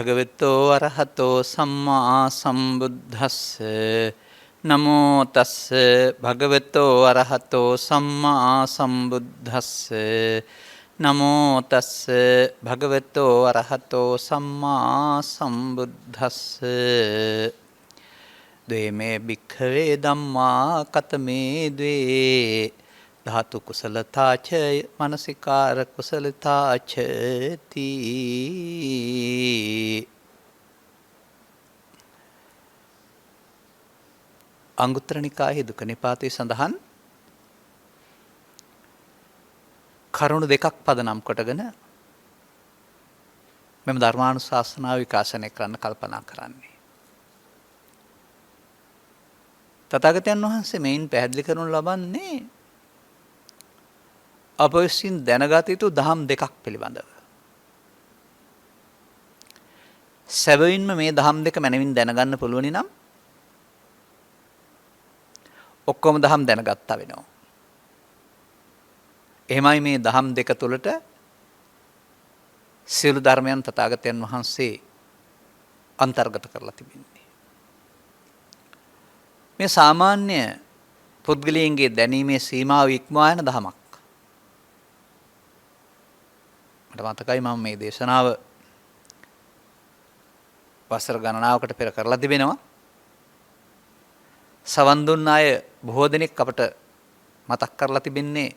භගවතෝ අරහතෝ සම්මා සම්බුද්දස්ස නමෝ තස්ස භගවතෝ අරහතෝ සම්මා සම්බුද්දස්ස නමෝ තස්ස භගවතෝ අරහතෝ සම්මා සම්බුද්දස්ස ද්වේමේ භික්ඛවේ ධම්මා කතමේ ද්වේ ධාතු කුසලතාච මනසිකාර කුසලතාච තී. අංගුත්තර නිකායේ දුක්ඛ නිපාතේ සඳහන් කරුණු දෙකක් පදනම් කොටගෙන මෙම ධර්මානුශාසනාව විකාශනය කරන්න කල්පනා කරන්නේ. තථාගතයන් වහන්සේ මේන් පැහැදිලි කරනු ලබන්නේ අප විසින් දැනගත යුතු දහම් දෙකක් පිළිබඳව. සැබවින්ම මේ දහම් දෙක මනවින් දැනගන්න පුළුවනි නම් ඔක්කොම දහම් දැනගත්තා වෙනවා. එහෙමයි මේ දහම් දෙක තුළට සියලු ධර්මයන් තථාගතයන් වහන්සේ අන්තර්ගත කරලා තිබෙන්නේ. මේ සාමාන්‍ය පුද්ගලයන්ගේ දැනීමේ සීමාව ඉක්මවා යන දහමක්. මට මතකයි මම මේ දේශනාව වසර ගණනාවකට පෙර කරලා තිබෙනවා. සවන් දුන්න අය බොහෝ දෙනෙක් අපට මතක් කරලා තිබෙන්නේ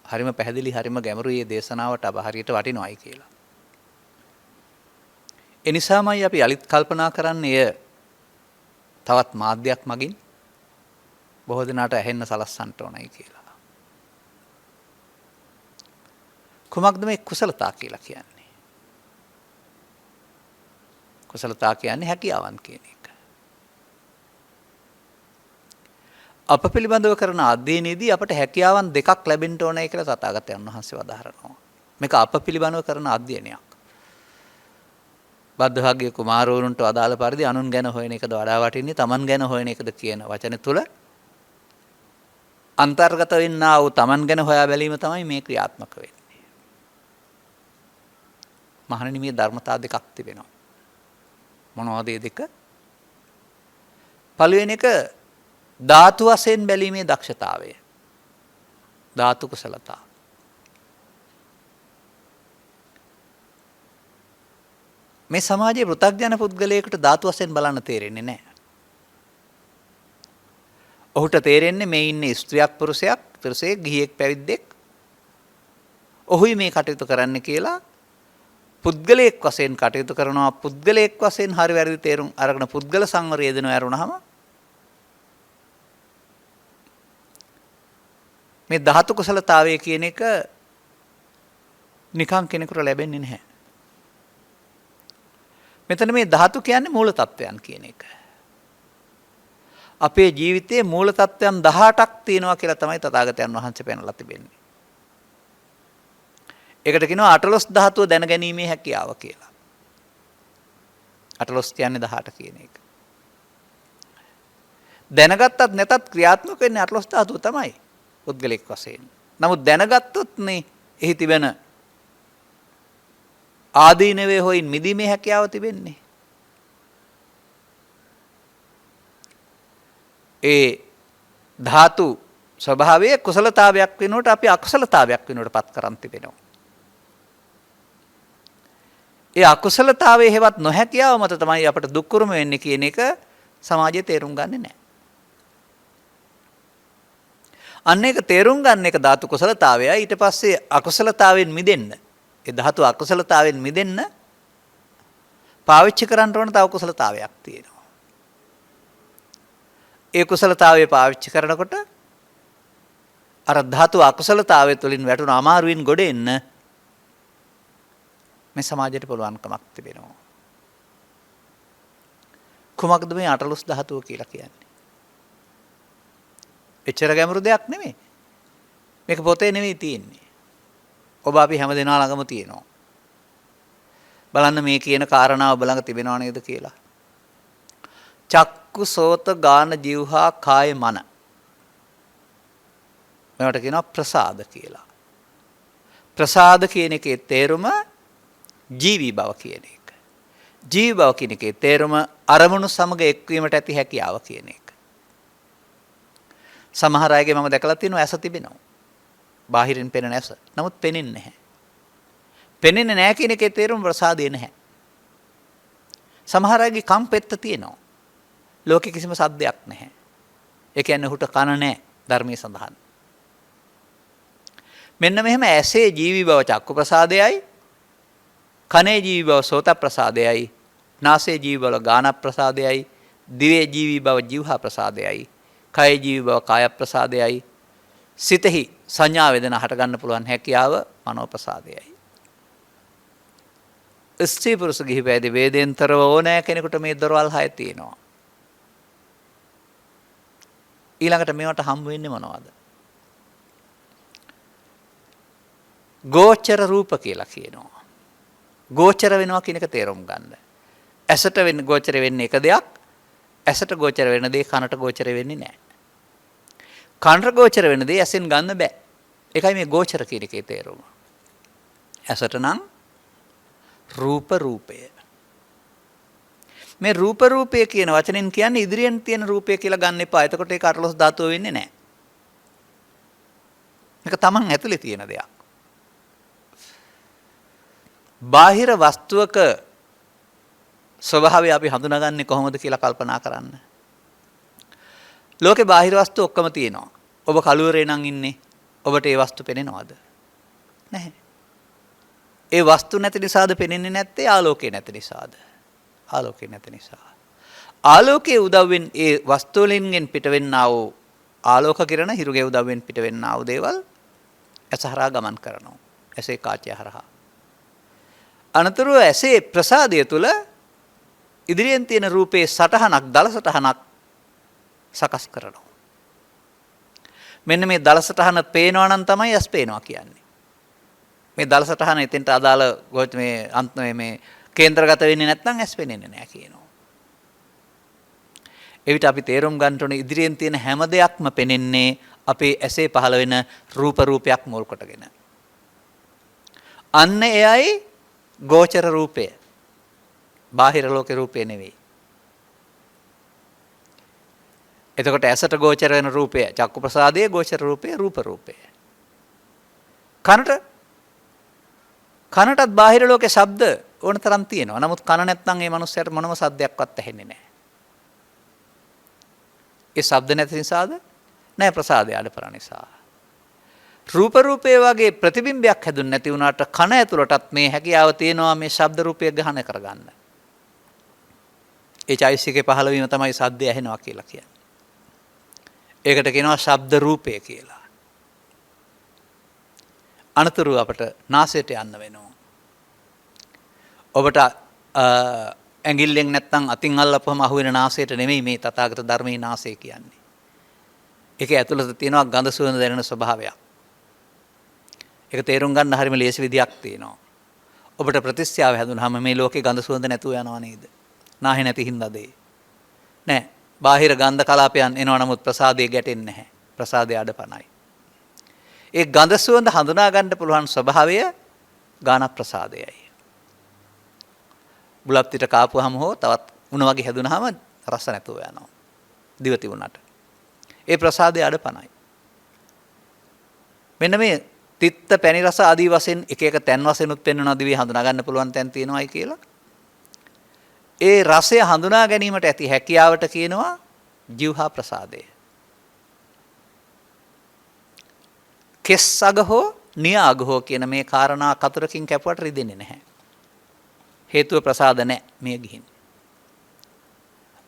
හරිම පැහැදිලි හරිම ගැඹුරුයි මේ දේශනාවට අප හරියට වටිනවයි කියලා. ඒ නිසාමයි අපි අලිත් කල්පනා කරන්නේ එය තවත් මාධ්‍යයක් මගින් බොහෝ දෙනාට ඇහෙන්න සලස්සන්න ඕනයි කියලා. කුමක්ද මේ කුසලතා කියලා කියන්නේ? කුසලතා කියන්නේ හැකියාවන් කියන එක. අප පිළිබඳව කරන අධ්‍යයනයේදී අපට හැකියාවන් දෙකක් ලැබෙන්න ඕනයි කියලා තථාගතයන් වහන්සේ වදාහරනවා. මේක අප පිළිබඳව කරන අධ්‍යයනයක්. බද්ධභාග්‍ය කුමාරවරුන්ට අදාළ පරිදි අනුන් ගැන හොයන එකද වඩා වටින්නේ තමන් ගැන හොයන එකද කියන වචන තුල අන්තර්ගත වෙන්නා වූ තමන් ගැන හොයා බැලීම තමයි මේ ක්‍රියාත්මක වෙන්නේ. මහණෙනි මේ ධර්මතා දෙකක් තිබෙනවා. මොනවද මේ දෙක? පළවෙනි එක ධාතු වශයෙන් බැලීමේ දක්ෂතාවය. ධාතු කුසලතා. මේ සමාජයේ පෘථග්ජන පුද්ගලයෙකුට ධාතු වශයෙන් බලන්න තේරෙන්නේ නැහැ. ඔහුට තේරෙන්නේ මේ ඉන්නේ ස්ත්‍රියක් පුරුෂයෙක්, පුරුෂයෙක් ගිහියෙක් පැවිද්දෙක්. ඔහුයි මේ කටයුතු කරන්න කියලා පුද්ගලයෙක් වශයෙන් කටයුතු කරනවා. පුද්ගලයෙක් වශයෙන් හරි වැරදි තේරුම් අරගෙන පුද්ගල සංවරය දෙනව ඇරුණාම මේ ධාතු කුසලතාවය කියන එක නිකන් කෙනෙකුට ලැබෙන්නේ නැහැ. මෙතන මේ ධාතු කියන්නේ මූල තත්වයන් කියන එක. අපේ ජීවිතයේ මූල තත්වයන් 18ක් තියෙනවා කියලා තමයි තථාගතයන් වහන්සේ පෙන්වලා තිබෙන්නේ. ඒකට කියනවා අටලොස් ධාතුව දැනගැනීමේ හැකියාව කියලා. අටලොස් කියන්නේ 18 කියන එක. දැනගත්තත් නැතත් ක්‍රියාත්මක වෙන්නේ අටලොස් ධාතුව තමයි. පුද්ගලික වශයෙන්. නමුත් දැනගත්තොත් නේ එහි තිබෙන ආදීනවේ හොයින් මිදීමේ හැකියාව තිබෙන්නේ. ඒ ධාතු ස්වභාවයේ කුසලතාවයක් වෙනුවට අපි අකුසලතාවයක් වෙනුවට පත් කරන් තිබෙනවා. ඒ අකුසලතාවයේ හේවත් නොහැකියාව මත තමයි අපට දුක්කරම වෙන්නේ කියන එක සමාජයේ තේරුම් ගන්නේ නැහැ. අන්න ඒක තේරුම් ගන්න එක ධාතු කුසලතාවයයි. ඊට පස්සේ අකුසලතාවෙන් මිදෙන්න, ඒ ධාතු අකුසලතාවෙන් මිදෙන්න පාවිච්චි කරන්න ඕන තව කුසලතාවයක් තියෙනවා. ඒ කුසලතාවය පාවිච්චි කරනකොට අර ධාතු අකුසලතාවය තුළින් වැටුණු අමාරුවෙන් ගොඩ එන්න මේ සමාජයට පුළුවන්කමක් තිබෙනවා. කුමක්ද මේ අටලොස් ධාතුව කියලා කියන්නේ? එච්චර ගැඹුරු දෙයක් නෙමෙයි. මේක පොතේ නෙමෙයි තියෙන්නේ. ඔබ අපි හැම දෙනා ළඟම තියෙනවා. බලන්න මේ කියන කාරණාව ඔබ ළඟ තිබෙනව නේද කියලා. චක්කු සෝත ගාන જીවහා කාය මන. මේවට කියනවා ප්‍රසාද කියලා. ප්‍රසාද කියන එකේ තේරුම ජීවි බව කියන එක. ජීවි බව කියන එකේ තේරුම අරමුණු සමග එක්වීමට ඇති හැකියාව කියන එක. සමහර අයගේ මම දැකලා තියෙනවා ඇස තිබෙනවා. බාහිරින් පෙනෙන ඇස. නමුත් පෙනෙන්නේ නැහැ. පෙනෙන්නේ නැහැ කියන එකේ තේරුම ප්‍රසාදේ නැහැ. සමහර අයගේ කම් පෙත්ත තියෙනවා. ලෝකේ කිසිම සද්දයක් නැහැ. ඒ කියන්නේ ඔහුට කන නැහැ ධර්මයේ සඳහන්. මෙන්න මෙහෙම ඇසේ ජීවි බව චක්කු ප්‍රසාදයයි, කනේ ජීවි බව සෝත ප්‍රසාදයයි, නාසයේ ජීවි බව ගාන ප්‍රසාදයයි, දිවේ ජීවි බව જીවහා ප්‍රසාදයයි, කයේ ජීවි බව කාය ප්‍රසාදයයි, සිතෙහි සංඥා වේදනා හට ගන්න පුළුවන් හැකියාව මනෝ ප්‍රසාදයයි. ස්ත්‍රී පුරුෂ ගිහි පැවිදි වේදෙන්තරව ඕනෑ කෙනෙකුට මේ දොරවල් 6 තියෙනවා. ඊළඟට මේවට හම්බ වෙන්නේ මොනවද? ගෝචර රූප කියලා කියනවා. ගෝචර වෙනවා කියන එක තේරුම් ගන්න. ඇසට වෙන්නේ ගෝචර වෙන්නේ එක දෙයක්. ඇසට ගෝචර වෙන දේ කනට ගෝචර වෙන්නේ නැහැ. කනට ගෝචර වෙන දේ ඇසෙන් ගන්න බෑ. ඒකයි මේ ගෝචර කියන එකේ තේරුම. ඇසට නම් රූප රූපය. මේ රූප රූපය කියන වචනෙන් කියන්නේ ඉදිරියෙන් තියෙන රූපය කියලා ගන්න එපා. එතකොට ඒක අටලොස් ධාතුව වෙන්නේ නැහැ. මේක තමන් ඇතුලේ තියෙන දෙයක්. බාහිර වස්තුවක ස්වභාවය අපි හඳුනාගන්නේ කොහොමද කියලා කල්පනා කරන්න. ලෝකේ බාහිර වස්තු ඔක්කොම තියෙනවා. ඔබ කලුවරේ නම් ඉන්නේ. ඔබට ඒ වස්තු පේනවද? නැහැ. ඒ වස්තු නැති නිසාද පේන්නේ නැත්තේ? ආලෝකේ නැති නිසාද? ආලෝකේ නැති නිසා. ආලෝකයේ උදව්වෙන් ඒ වස්තු වලින්ගෙන් පිටවෙන්නා වූ ආලෝක කිරණ හිරුගේ උදව්වෙන් පිටවෙන්නා වූ දේවල් ඇසහරහා ගමන් කරනවා. ඇසේ කාචය හරහා. අනතුරුව ඇසේ ප්‍රසාදය තුල ඉදිරියෙන් තියෙන රූපේ සටහනක් දල සටහනක් සකස් කරනවා. මෙන්න මේ දල සටහන පේනවා නම් තමයි ඇස් පේනවා කියන්නේ. මේ දල සටහන එතෙන්ට අදාළ මේ අන්තමේ මේ කේන්ද්‍රගත වෙන්නේ නැත්නම් ඇස් පේන්නේ නැහැ කියනවා. එවිට අපි තේරුම් ගන්න ඕනේ ඉදිරියෙන් තියෙන හැම දෙයක්ම පෙනෙන්නේ අපේ ඇසේ පහළ වෙන රූපයක් මුල් කොටගෙන. අන්න එයයි ගෝචර රූපය. බාහිර ලෝකේ රූපය නෙවෙයි. එතකොට ඇසට ගෝචර වෙන රූපය චක්කු ප්‍රසාදයේ ගෝචර රූපය රූප රූපය. කනටත් බාහිර ලෝකේ ශබ්ද ඕන තරම් තියෙනවා. නමුත් කන නැත්නම් ඒ මනුස්සයාට මොනම සද්දයක්වත් ඇහෙන්නේ නැහැ. ඒ ශබ්ද නැති නිසාද? නැහැ ප්‍රසාදය අඩපර නිසා. රූප රූපේ වගේ ප්‍රතිබිම්බයක් හැදුන්නේ නැති වුණාට කන ඇතුළටත් මේ හැකියාව තියෙනවා මේ ශබ්ද රූපය ග්‍රහණය කරගන්න. ඒ චෛසිකේ පහළ වීම තමයි සද්දය ඇහෙනවා කියලා කියන්නේ. ඒකට කියනවා ශබ්ද රූපය කියලා. අනතුරු අපට නාසයට යන්න වෙනවා. ඔබට ඇඟිල්ලෙන් නැත්නම් අතින් අල්ලපුවම අහුවෙන නාසයට නෙමෙයි මේ තථාගත ධර්මයේ නාසය කියන්නේ. ඒකේ ඇතුළත තියෙනවා ගඳ සුවඳ දැනෙන ස්වභාවයක්. ඒක තේරුම් ගන්න හරියම ලේසි විදියක් තියෙනවා. ඔබට ප්‍රතිස්ත්‍යාව හැදුනහම මේ ලෝකේ ගඳ සුවඳ නැතුව යනවා නේද? නාහි නැති හින්දාද ඒ? නෑ. බාහිර ගන්ධ කලාපයන් එනවා නමුත් ප්‍රසාදයේ ගැටෙන්නේ නැහැ. ප්‍රසාදයේ අඩපණයි. ඒ ගඳ සුවඳ හඳුනා ගන්න පුළුවන් ස්වභාවය ගාන ප්‍රසාදයයි. බුලත් පිට කාපුවාම හෝ තවත් උණ වගේ හැදුනහම රස නැතුව යනවා. දිව තිබුණාට. ඒ ප්‍රසාදයේ අඩපණයි. මෙන්න මේ තිත්ත පැණි රස ආදී වශයෙන් එක එක තැන් වශයෙන් උත් පෙන්වනවා දිවේ හඳුනා ගන්න පුළුවන් තැන් තියෙනවායි කියලා. ඒ රසය හඳුනා ගැනීමට ඇති හැකියාවට කියනවා જીවහා ප්‍රසාදය. කෙස් අග හෝ නිය අග හෝ කියන මේ කාරණා කතරකින් කැපුවට රිදෙන්නේ නැහැ. හේතුව ප්‍රසාද නැහැ මේ ගිහින්.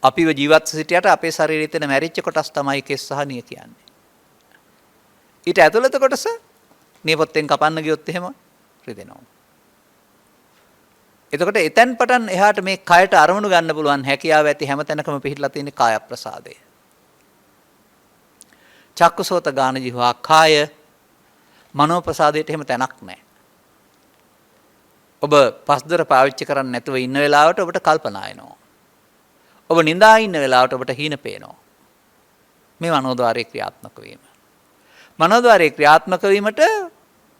අපිව ජීවත් සිටියට අපේ ශරීරයේ තියෙන මැරිච්ච කොටස් තමයි කෙස් සහ නිය කියන්නේ. ඊට ඇතුළත කොටස නියපොත්තෙන් කපන්න ගියොත් එහෙම රිදෙනවා. එතකොට එතෙන් පටන් එහාට මේ කයට අරමුණු ගන්න පුළුවන් හැකියාව ඇති හැම තැනකම පිහිටලා තියෙන කාය ප්‍රසාදය. චක්කුසෝත ගාන ජීවා කාය මනෝ ප්‍රසාදයට එහෙම තැනක් නැහැ. ඔබ පස්දර පාවිච්චි කරන්නේ නැතුව ඉන්න වෙලාවට ඔබට කල්පනා එනවා. ඔබ නිදා ඉන්න වෙලාවට ඔබට හීන පේනවා. මේ මනෝද්වාරයේ ක්‍රියාත්මක වීම. මනෝද්වාරයේ ක්‍රියාත්මක වීමට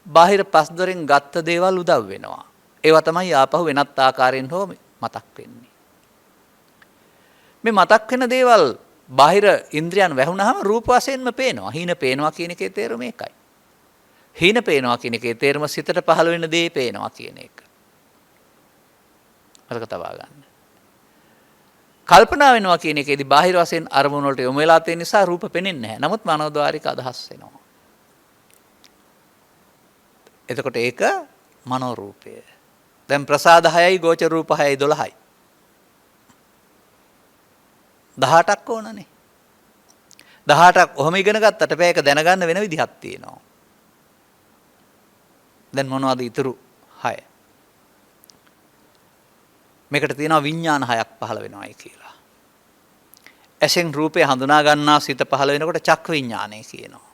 බාහිර පස්දරෙන් ගත්ත දේවල් උදව් වෙනවා. ඒවා තමයි ආපහු වෙනත් ආකාරයෙන් හෝ මතක් වෙන්නේ. මේ මතක් වෙන දේවල් බාහිර ඉන්ද්‍රියන් වැහුණාම රූප වශයෙන්ම පේනවා. හීන පේනවා කියන එකේ තේරුම ඒකයි. හීන පේනවා කියන එකේ තේරුම සිතට පහළ වෙන දේ පේනවා කියන එක. මතක තබා ගන්න. කල්පනා වෙනවා කියන එකේදී බාහිර වශයෙන් අරමුණු වලට යොමු වෙලා තියෙන නිසා රූප පෙනෙන්නේ නැහැ. නමුත් මනෝද්වාරික අදහස් වෙනවා. එතකොට ඒක මනෝ රූපය. දැන් ප්‍රසාද 6යි ගෝචර රූප 6යි 12යි. 18ක් ඕනනේ. 18ක් ඔහම ඉගෙන ගත්තට බෑ ඒක දැනගන්න වෙන විදිහක් තියෙනවා. දැන් මොනවද ඉතුරු 6? මේකට තියෙනවා විඥාන 6ක් පහළ වෙනවායි කියලා. ඇසෙන් රූපේ හඳුනා ගන්නා සිත පහළ වෙනකොට චක්ක විඥානය කියනවා.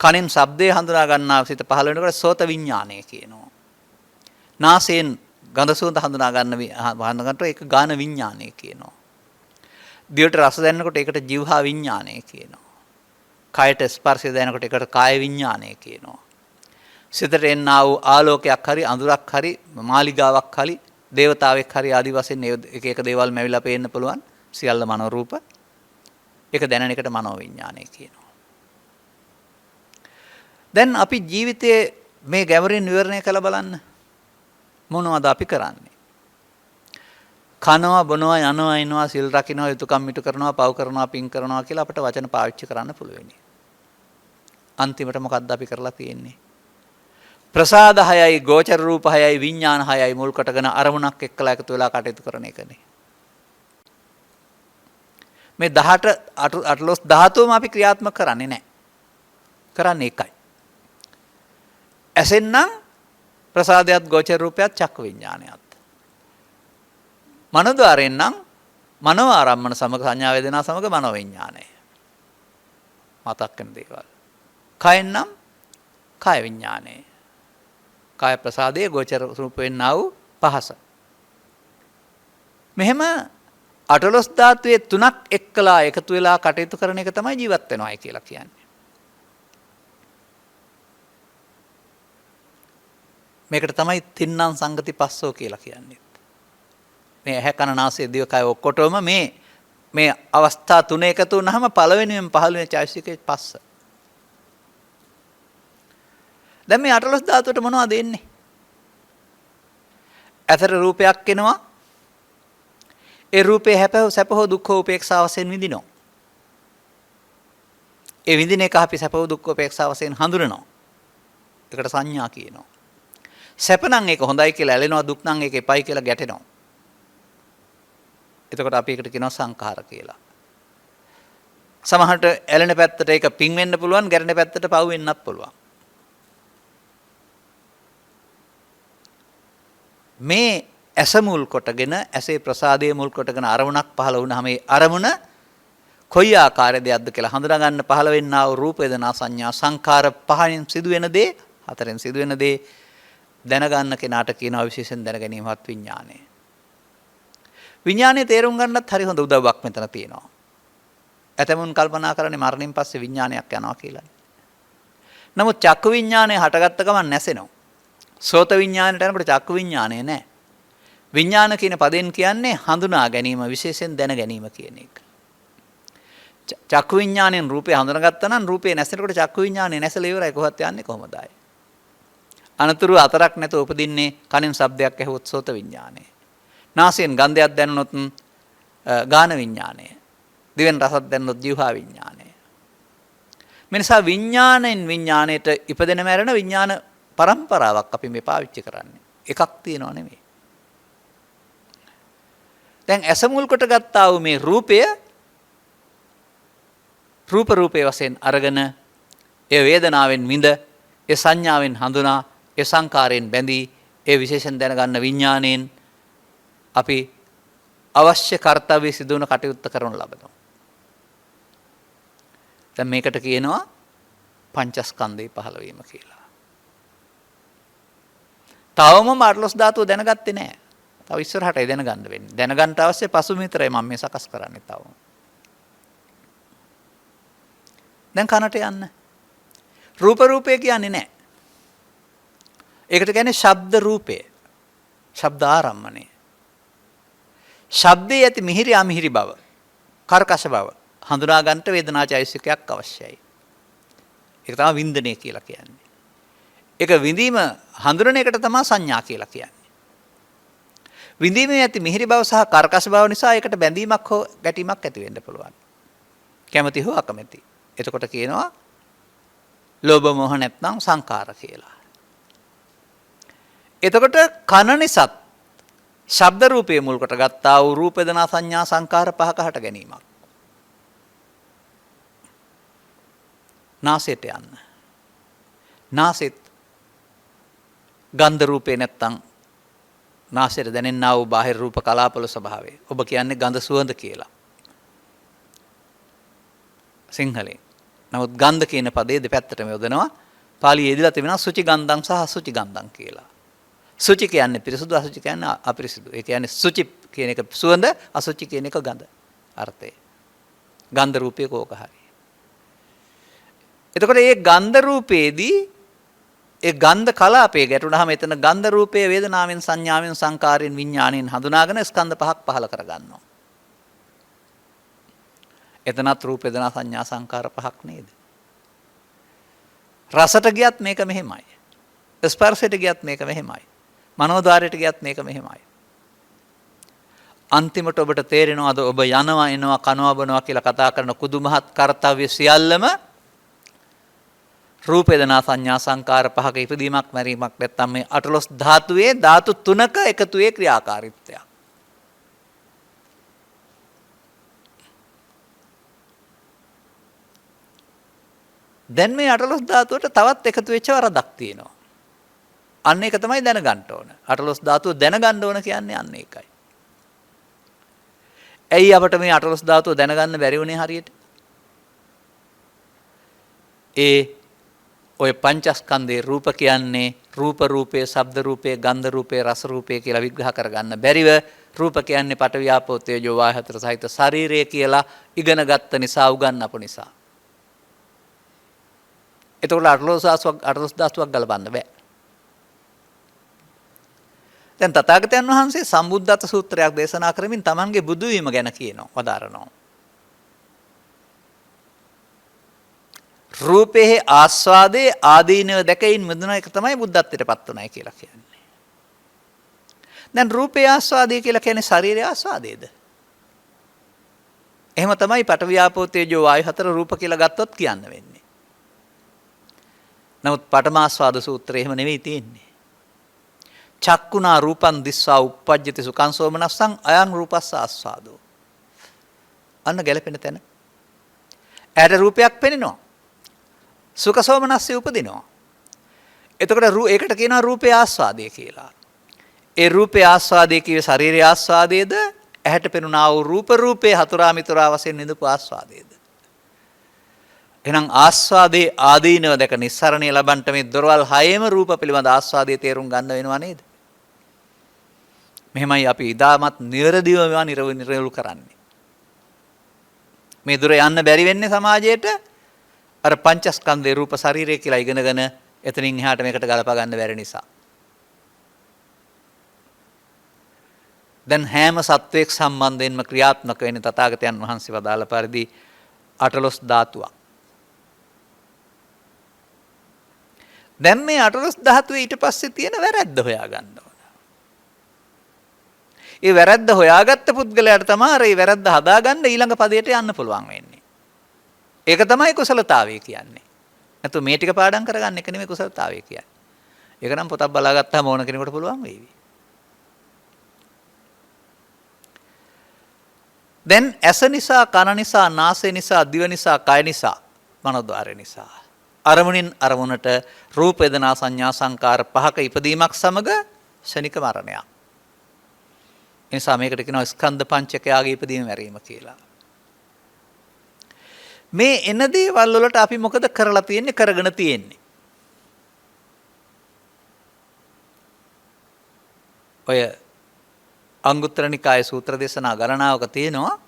කනෙන් ශබ්දේ හඳුනා ගන්නා සිත පහළ වෙනකොට සෝත විඥානය කියනවා. නාසයෙන් ගඳ සුවඳ හඳුනා ගන්නකොට ඒක ගාන විඥානය කියනවා. දිවට රස දැනෙනකොට ඒකට જીවහා විඥානය කියනවා. කයට ස්පර්ශය දැනෙනකොට ඒකට කාය විඥානය කියනවා. සිතට එන්නා වූ ආලෝකයක් හරි අඳුරක් හරි මාලිගාවක් හරි දේවතාවෙක් හරි ආදි වශයෙන් එක එක දේවල් මැවිලා පේන්න පුළුවන්. සියල්ල මනෝ රූප. ඒක දැනෙන එකට මනෝ විඥානය කියනවා. දැන් අපි ජීවිතයේ මේ ගැඹුරින් විවරණය කළ බලන්න. මොනවද අපි කරන්නේ? කනවා බොනවා යනවා ඉනවා සිල් රකින්නවා යුතුයකම් මිටු කරනවා පව් කරනවා පින් කරනවා කියලා අපිට වචන පාවිච්චි කරන්න පුළුවන්. අන්තිමට මොකද්ද අපි කරලා තියෙන්නේ? ප්‍රසාද 6යි ගෝචර රූප 6යි විඥාන 6යි මුල් කොටගෙන අරමුණක් එක්කලා එකතු වෙලා කටයුතු කරන එකනේ. මේ 18 18 ධාතුවම අපි ක්‍රියාත්මක කරන්නේ නැහැ. කරන්නේ එකයි. ඇසෙන්නම් ප්‍රසාදයට ගෝචර රූපයත් චක්ක විඥානයත්. මනෝද්වාරයෙන් නම් මනෝ ආරම්මන සමග සංඥා වේදනා සමග මනෝ විඥානය. මතක් වෙන දේවල්. කයෙන් නම් කාය විඥානය. කාය ප්‍රසාදයේ ගෝචර රූපයෙන් ආ වූ පහස. මෙහෙම 18 ධාතුවේ තුනක් එක්කලා එකතු වෙලා කටයුතු කරන එක තමයි ජීවත් වෙනවායි කියලා කියන්නේ. මේකට තමයි තින්නම් සංගති පස්සෝ කියලා කියන්නේ. මේ ඇහැ කන නාසය දිව කය ඔක්කොටම මේ අවස්ථා තුන එකතු වුනහම පළවෙනියෙන් පහළ වෙන චෛතසිකයේ පස්ස. දැන් මේ 18 ධාතුවට මොනවද එන්නේ? ඇතර රූපයක් එනවා. ඒ රූපේ හැපව සැප හෝ දුක් හෝ උපේක්ෂා වශයෙන් විඳිනවා. ඒ විඳින එක අපි සැප හෝ දුක් උපේක්ෂා වශයෙන් හඳුනනවා. ඒකට සංඥා කියනවා. සැප නම් ඒක හොඳයි කියලා ඇලෙනවා දුක් නම් ඒක එපයි කියලා ගැටෙනවා. එතකොට අපි ඒකට කියනවා සංඛාර කියලා. සමහරට ඇලෙන පැත්තට ඒක පිං වෙන්න පුළුවන්, ගැටෙන පැත්තට පව් වෙන්නත් පුළුවන්. මේ ඇස මුල් කොටගෙන ඇසේ ප්‍රසාදයේ මුල් කොටගෙන අරමුණක් පහළ වුණාම මේ අරමුණ කොයි ආකාරයේ දෙයක්ද කියලා හඳුනා ගන්න පහළ වෙන්නා වූ රූප වේදනා සංඥා සංඛාර පහෙන් සිදුවෙන දේ හතරෙන් සිදුවෙන දේ දැනගන්න කෙනාට කියනවා විශේෂයෙන් දැනගැනීමත් විඥානය. විඥානයේ තේරුම් ගන්නත් හරි හොඳ උදව්වක් මෙතන තියෙනවා. ඇතමුන් කල්පනා කරන්නේ මරණයෙන් පස්සේ විඥානයක් යනවා කියලා. නමුත් චක්කු විඥානය හටගත්ත ගමන් නැසෙනවා. සෝත විඥානයට යනකොට චක්කු විඥානය නැහැ. විඥාන කියන පදෙන් කියන්නේ හඳුනා ගැනීම විශේෂයෙන් දැන ගැනීම කියන එක. චක්කු විඥාණයෙන් රූපේ හඳුනාගත්තා නම් රූපේ නැසෙනකොට චක්කු විඥානය නැසලා ඉවරයි කොහොමද යන්නේ කොහොමද ආයේ. අනතුරු අතරක් නැතුව උපදින්නේ කනින් ශබ්දයක් ඇහුවොත් සෝත විඥානය. නාසයෙන් ගන්ධයක් දැනුනොත් ගාන විඥානය. දිවෙන් රසක් දැනුනොත් જીවහා විඥානය. මේ නිසා විඥාණයෙන් විඥාණයට ඉපදෙන මැරෙන විඥාන පරම්පරාවක් අපි මේ පාවිච්චි කරන්නේ. එකක් තියෙනව නෙමෙයි. දැන් ඇස මුල් කොට ගත්තා වූ මේ රූපය රූපේ වශයෙන් අරගෙන ඒ වේදනාවෙන් විඳ ඒ සංඥාවෙන් හඳුනා ඒ සංකාරයෙන් බැඳී ඒ විශේෂයෙන් දැනගන්න විඥාණයෙන් අපි අවශ්‍ය කාර්යය සිදුවන කටයුත්ත කරන ලබනවා. දැන් මේකට කියනවා පංචස්කන්ධේ පහළ වීම කියලා. තවම මාර්ලොස් ධාතුව දැනගත්තේ නැහැ. තව ඉස්සරහටයි දැනගන්න වෙන්නේ. දැනගන්න අවශ්‍ය පසුමිතරයි මම මේ සකස් කරන්නේ තව. දැන් කනට යන්න. රූපේ කියන්නේ නැහැ. ඒකට කියන්නේ ශබ්ද රූපය. ශබ්ද ආරම්මණය. ශබ්දයේ ඇති මිහිරි අමිහිරි බව, කර්කශ බව හඳුනා ගන්නට වේදනාචෛසිකයක් අවශ්‍යයි. ඒක තමයි වින්දනය කියලා කියන්නේ. ඒක විඳීම හඳුනන එකට තමයි සංඥා කියලා කියන්නේ. විඳීමේ ඇති මිහිරි බව සහ කර්කශ බව නිසා ඒකට බැඳීමක් හෝ ගැටීමක් ඇති වෙන්න පුළුවන්. කැමැති හෝ අකමැති. එතකොට කියනවා ලෝභ මොහ නැත්නම් සංකාර කියලා. එතකොට කන නිසත් ශබ්ද රූපයේ මුල් කොට ගත්තා වූ රූප වේදනා සංඥා සංකාර පහක හට ගැනීමක්. නාසයට යන්න. නාසෙත් ගන්ධ රූපේ නැත්තම් නාසයට දැනෙන්නා වූ බාහිර රූප කලාපවල ස්වභාවය. ඔබ කියන්නේ ගඳ සුවඳ කියලා. සිංහලෙන්. නමුත් ගන්ධ කියන පදේ දෙපැත්තටම යොදනවා. පාලියේ යෙදලා තිබෙනවා සුචි ගන්ධං සහ අසුචි ගන්ධං කියලා. සුචි කියන්නේ පිරිසුදු, අසුචි කියන්නේ අපිරිසුදු. ඒ කියන්නේ සුචි කියන එක සුවඳ, අසුචි කියන එක ගඳ. අර්ථය. ගන්ධ රූපේ කෝක හරි. එතකොට මේ ගන්ධ රූපේදී ඒ ගන්ධ කලාපේ ගැටුණාම එතන ගන්ධ රූපයේ වේදනාවෙන් සංඥාවෙන් සංකාරයෙන් විඥාණයෙන් හඳුනාගෙන ස්කන්ධ පහක් පහල කර ගන්නවා. එතනත් රූප වේදනා සංඥා සංකාර පහක් නේද? රසට ගියත් මේක මෙහෙමයි. ස්පර්ශයට ගියත් මේක මෙහෙමයි. මනෝද්වාරයට ගියත් මේක මෙහෙමයි. අන්තිමට ඔබට තේරෙනවද ඔබ යනවා එනවා කනවා බොනවා කියලා කතා කරන කුදුමහත් කාර්යය සියල්ලම රූප වේදනා සංඥා සංකාර පහක ඉදීමක් මැරීමක් නැත්තම් මේ අටලොස් ධාතුවේ ධාතු තුනක එකතුවේ ක්‍රියාකාරීත්වය. දැන් මේ අටලොස් ධාතුවට තවත් එකතු වෙච්ච වරදක් තියෙනවා. අන්න ඒක තමයි දැනගන්න ඕන. අටලොස් ධාතුව දැනගන්න ඕන කියන්නේ අන්න ඒකයි. ඇයි අපට මේ අටලොස් ධාතුව දැනගන්න බැරි වුණේ හරියට? ඔය පංචස්කන්ධේ රූප කියන්නේ රූප රූපේ, ශබ්ද රූපේ, ගන්ධ රූපේ, රස රූපේ කියලා විග්‍රහ කරගන්න බැරිව රූප කියන්නේ පඨවි ආපෝ තේජෝ වායු හතර සහිත ශරීරය කියලා ඉගෙන ගත්ත නිසා උගන්වපු නිසා. එතකොට අටලොස් ධාතුවක් ගලපන්න බෑ. දැන් තථාගතයන් වහන්සේ සම්බුද්ධත්ව සූත්‍රයක් දේශනා කරමින් තමන්ගේ බුදු වීම ගැන කියනවා, වදාරනවා. රූපේ ආස්වාදයේ ආදීනව දැකීම මුදුන එක තමයි බුද්ධත්වයට පත් උනායි කියලා කියන්නේ. දැන් රූපේ ආස්වාදය කියලා කියන්නේ ශරීරයේ ආස්වාදයේද? එහෙම තමයි පඨවි ආපෝ තේජෝ වායු හතර රූප කියලා ගත්තොත් කියන්න වෙන්නේ. නමුත් පඨමාස්වාද සූත්‍රය එහෙම නෙවෙයි තියෙන්නේ. චක්කුණා රූපං දිස්සා uppajjati සුඛං සෝමනස්සං අයං රූපස්ස ආස්වාදෝ. අන්න ගැලපෙන තැන. ඇයට රූපයක් පෙනෙනවා. සුඛ සෝමනස්සේ උපදිනවා. එතකොට ඒකට කියනවා රූපේ ආස්වාදය කියලා. ඒ රූපේ ආස්වාදය කියේ ශාරීරික ආස්වාදයේද, ඇහැට පෙනුනා වූ රූපේ හතුරා මිතුරා වශයෙන් නිදපු ආස්වාදයේද? එහෙනම් ආස්වාදේ ආදීනව දැක නිස්සරණය ලබන්නට මේ දොරවල් හයේම රූප පිළිබඳ ආස්වාදයේ තේරුම් ගන්න වෙනවා නේද? මෙහෙමයි අපි ඉදාමත් නිවැරදිව මේවා නිරවුල් කරන්නේ. මේ දුර යන්න බැරි වෙන්නේ සමාජයේට අර පංචස්කන්ධේ රූප ශරීරය කියලා ඉගෙනගෙන එතනින් එහාට මේකට ගලපා ගන්න බැරි නිසා. දැන් හැම සත්වයක් සම්බන්ධයෙන්ම ක්‍රියාත්මක වෙන තථාගතයන් වහන්සේ වදාළ පරිදි අටලොස් ධාතුවක්. දැන් මේ අටලොස් ධාතුවේ ඊට පස්සේ තියෙන වැරැද්ද හොයා ගන්න ඕන. ඒ වැරැද්ද හොයාගත්ත පුද්ගලයාට තමයි අර ඒ වැරැද්ද හදාගන්න ඊළඟ පදයට යන්න පුළුවන් වෙන්නේ. ඒක තමයි කුසලතාවය කියන්නේ. නැත්නම් මේ ටික පාඩම් කරගන්න එක නෙමෙයි කුසලතාවය කියන්නේ. ඒක නම් පොතක් බලාගත්තාම ඕන කෙනෙකුට පුළුවන් වෙයි. දැන් ඇස නිසා, කන නිසා, නාසය නිසා, දිව නිසා, කය නිසා, මනෝද්වාරය නිසා අරමුණින් අරමුණට රූප වේදනා සංඥා සංකාර පහක ඉපදීමක් සමග ශනික මරණයක්. ඒ නිසා මේකට කියනවා ස්කන්ධ පංචකයාගේ ඉපදීම මැරීම කියලා. මේ එන දේවල් වලට අපි මොකද කරලා තියෙන්නේ, කරගෙන තියෙන්නේ? ඔය අංගුත්තර නිකායේ සූත්‍ර දේශනා ගණනාවක තියෙනවා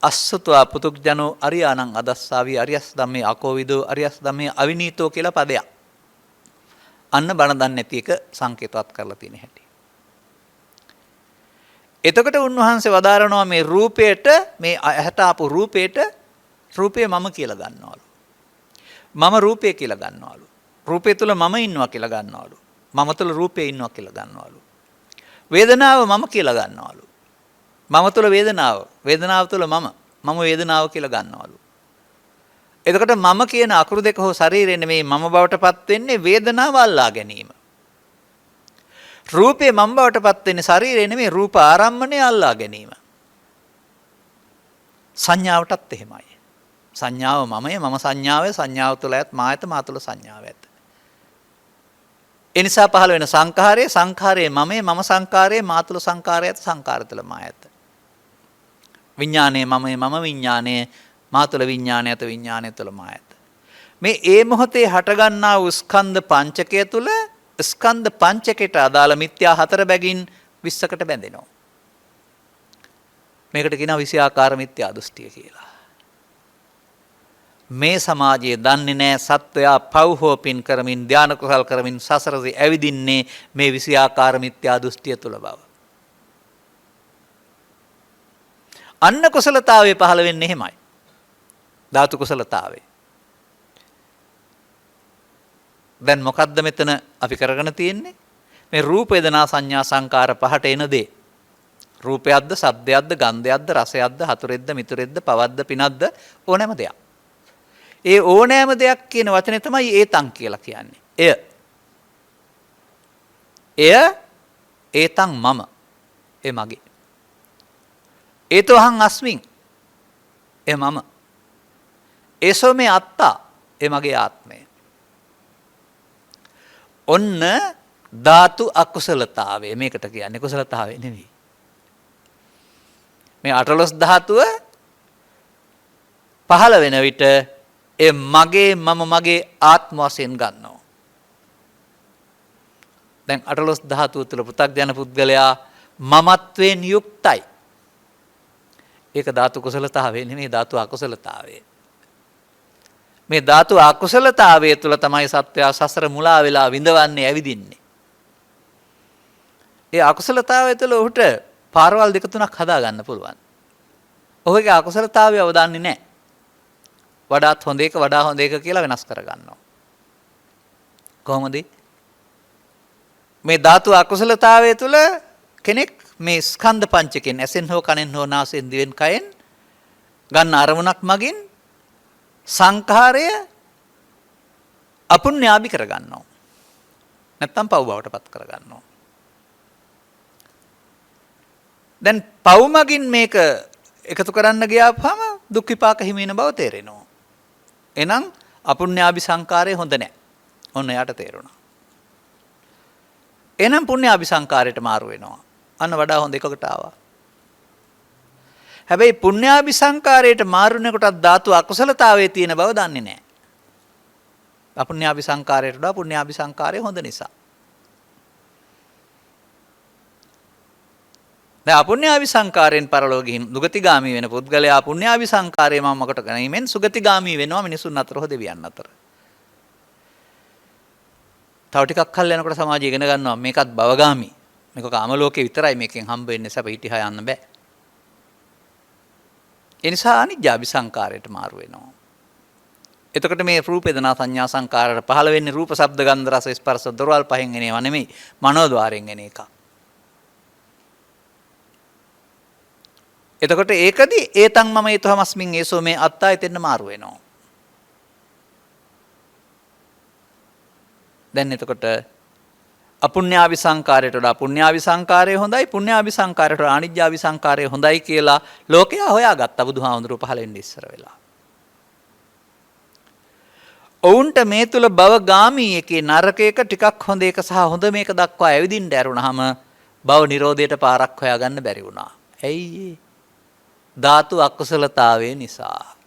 අස්සතවා පුතුක්ජනෝ අරියාණං අදස්සාවි අරියස් ධම්මේ අකෝවිදෝ අරියස් ධම්මේ අවිනීතෝ කියලා පදයක්. අන්න බණ දන්නේ නැති එක සංකේතවත් කරලා තියෙන හැටි. එතකොට උන්වහන්සේ වදාරනවා මේ රූපයට මේ ඇහැට ආපු රූපයට රූපය මම කියලා ගන්නවලු. මම රූපය කියලා ගන්නවලු. රූපය තුල මම ඉන්නවා කියලා ගන්නවලු. මම තුල රූපය ඉන්නවා කියලා ගන්නවලු. වේදනාව මම කියලා ගන්නවලු. මම තුල වේදනාව. වේදනාව තුල මම වේදනාව කියලා ගන්නවලු. එතකොට මම කියන අකුරු දෙක හෝ ශරීරය නෙමේ මම බවටපත් වෙන්නේ වේදනාව අල්ලා ගැනීම. රූපේ මම බවටපත් වෙන්නේ ශරීරය නෙමේ රූප ආරම්මණය අල්ලා ගැනීම. සංඥාවටත් එහෙමයි. සංඥාව මමය මම සංඥාවේ සංඥාව තුළ ඇත් මා ඇත මා තුළ සංඥාව ඇත. ඒ නිසා පහළ වෙන සංඛාරයේ මමය මම සංඛාරයේ මා තුළ සංඛාරය ඇත සංඛාර තුළ මා ඇත. විඥානයේ මමය මම විඥානයේ මා තුළ විඥානය ඇත විඥානය තුළ මා ඇත. මේ ඒ මොහොතේ හටගන්නා වූ ස්කන්ධ පංචකය තුළ ස්කන්ධ පංචකයට අදාළ මිත්‍යා හතර බැගින් 20කට බැඳෙනවා. මේකට කියනවා විෂයාකාර මිත්‍යා දෘෂ්ටිය කියලා. මේ සමාජයේ දන්නේ නැහැ සත්වයා පව් හෝ පින් කරමින් ධාන කුසල් කරමින් සසරේ ඇවිදින්නේ මේ විෂයාකාර මිත්‍යා දෘෂ්ටිය තුල බව. අන්න කුසලතාවය පහළ වෙන්නේ එහෙමයි. ධාතු කුසලතාවය. දැන් මොකද්ද මෙතන අපි කරගෙන තියෙන්නේ? මේ රූප වේදනා සංඥා සංකාර පහට එන දේ. රූපයක්ද, ශබ්දයක්ද, ගන්ධයක්ද, රසයක්ද, හතුරෙක්ද, මිතුරෙක්ද, පවද්ද, පිනක්ද ඕනෑම දෙයක්. ඒ ඕනෑම දෙයක් කියන වචනේ තමයි ඒතං කියලා කියන්නේ. ඒතං මම. ඒ මගේ. ඒතෝහං අස්මින්. ඒ මම. ඒසෝ මේ අත්තා. ඒ මගේ ආත්මය. ඔන්න ධාතු අකුසලතාවය මේකට කියන්නේ කුසලතාවය නෙවෙයි. මේ 18 ධාතුව පහළ වෙන විට ඒ මගේ මම මගේ ආත්ම වශයෙන් ගන්නවා. දැන් 18 ධාතුව තුළ පෘථග්ජන පුද්ගලයා මමත්වයෙන් යුක්තයි. ඒක ධාතු කුසලතාවය නෙමෙයි ධාතු අකුසලතාවය. මේ ධාතු අකුසලතාවය තුළ තමයි සත්වයා සසර මුලා වෙලා විඳවන්නේ ඇවිදින්නේ. ඒ අකුසලතාවය තුළ ඔහුට පාරවල් දෙක තුනක් හදා ගන්න පුළුවන්. ඔහුගේ අකුසලතාවය අවදාන්නේ නැහැ. වඩාත් හොඳ එක වඩා හොඳ එක කියලා වෙනස් කර ගන්නවා. කොහොමද? මේ ධාතු අකුසලතාවය තුළ කෙනෙක් මේ ස්කන්ධ පංචකෙන් ඇසෙන් හෝ කනෙන් හෝ නාසයෙන් දිවෙන් කයෙන් ගන්න අරමුණක් මගින් සංඛාරය අපුණ්‍යාභි කර ගන්නවා. නැත්තම් පව් බවට පත් කර ගන්නවා. දැන් පව් මගින් මේක එකතු කරන්න ගියාපම දුක් විපාක හිමි වෙන බව තේරෙනවා. එහෙනම් අපුණ්‍යාභි සංඛාරය හොඳ නැහැ. ඔන්න යාට තේරුණා. එහෙනම් පුණ්‍යාභි සංඛාරයට මාරු වෙනවා. අන්න වඩා හොඳ එකකට ආවා. හැබැයි පුණ්‍යාභි සංඛාරයට මාරුණේකොටත් ධාතු අකුසලතාවයේ තියෙන බව දන්නේ නැහැ. අපුණ්‍යාභි සංඛාරයට වඩා පුණ්‍යාභි සංඛාරය හොඳ නිසා. දැන් අපුණ්‍යාභි සංඛාරයෙන් පරලෝ ගිහින් දුගතිගාමී වෙන පුද්ගලයා පුණ්‍යාභි සංඛාරය මමකට ගැනීමෙන් සුගතිගාමී වෙනවා මිනිසුන් අතර හෝ දෙවියන් අතර. තව ටිකක් කල් යනකොට සමාජය ඉගෙන ගන්නවා මේකත් භවගාමී. මේක කාම ලෝකේ විතරයි මේකෙන් හම්බ වෙන්නේ සැප හිටියා යන්න බෑ. ඒ නිසා අනිජ්ජාභි සංඛාරයට මාරු වෙනවා. එතකොට මේ රූප වේදනා සංඥා සංකාරවල පහළ වෙන්නේ රූප ශබ්ද ගන්ධ රස ස්පර්ශ දොරවල් පහෙන් එන ඒවා නෙමෙයි මනෝද්වාරයෙන් එන එක. එතකොට ඒකදී ඒතං මම ඊතමස්මින් ඒසෝ මේ අත්තා එතෙන්න මාරු වෙනවා. දැන් එතකොට අපුණ්‍යාභි සංකාරයට වඩා පුණ්‍යාභි සංකාරය හොඳයි පුණ්‍යාභි සංකාරයට වඩා අනිජ්ජාභි සංකාරය හොඳයි කියලා ලෝකයා හොයාගත්තා බුදුහාමුදුරුවෝ පහළ වෙන්න ඉස්සර වෙලා. ඔවුන්ට මේ තුල භවගාමී එකේ නරකයක ටිකක් හොඳ එක සහ හොඳ මේක දක්වා ඇවිදින්න ඇරුණාම භව නිරෝධයට පාරක් හොයාගන්න බැරි වුණා. ඇයි ඒ? ධාතු අකුසලතාවය නිසා.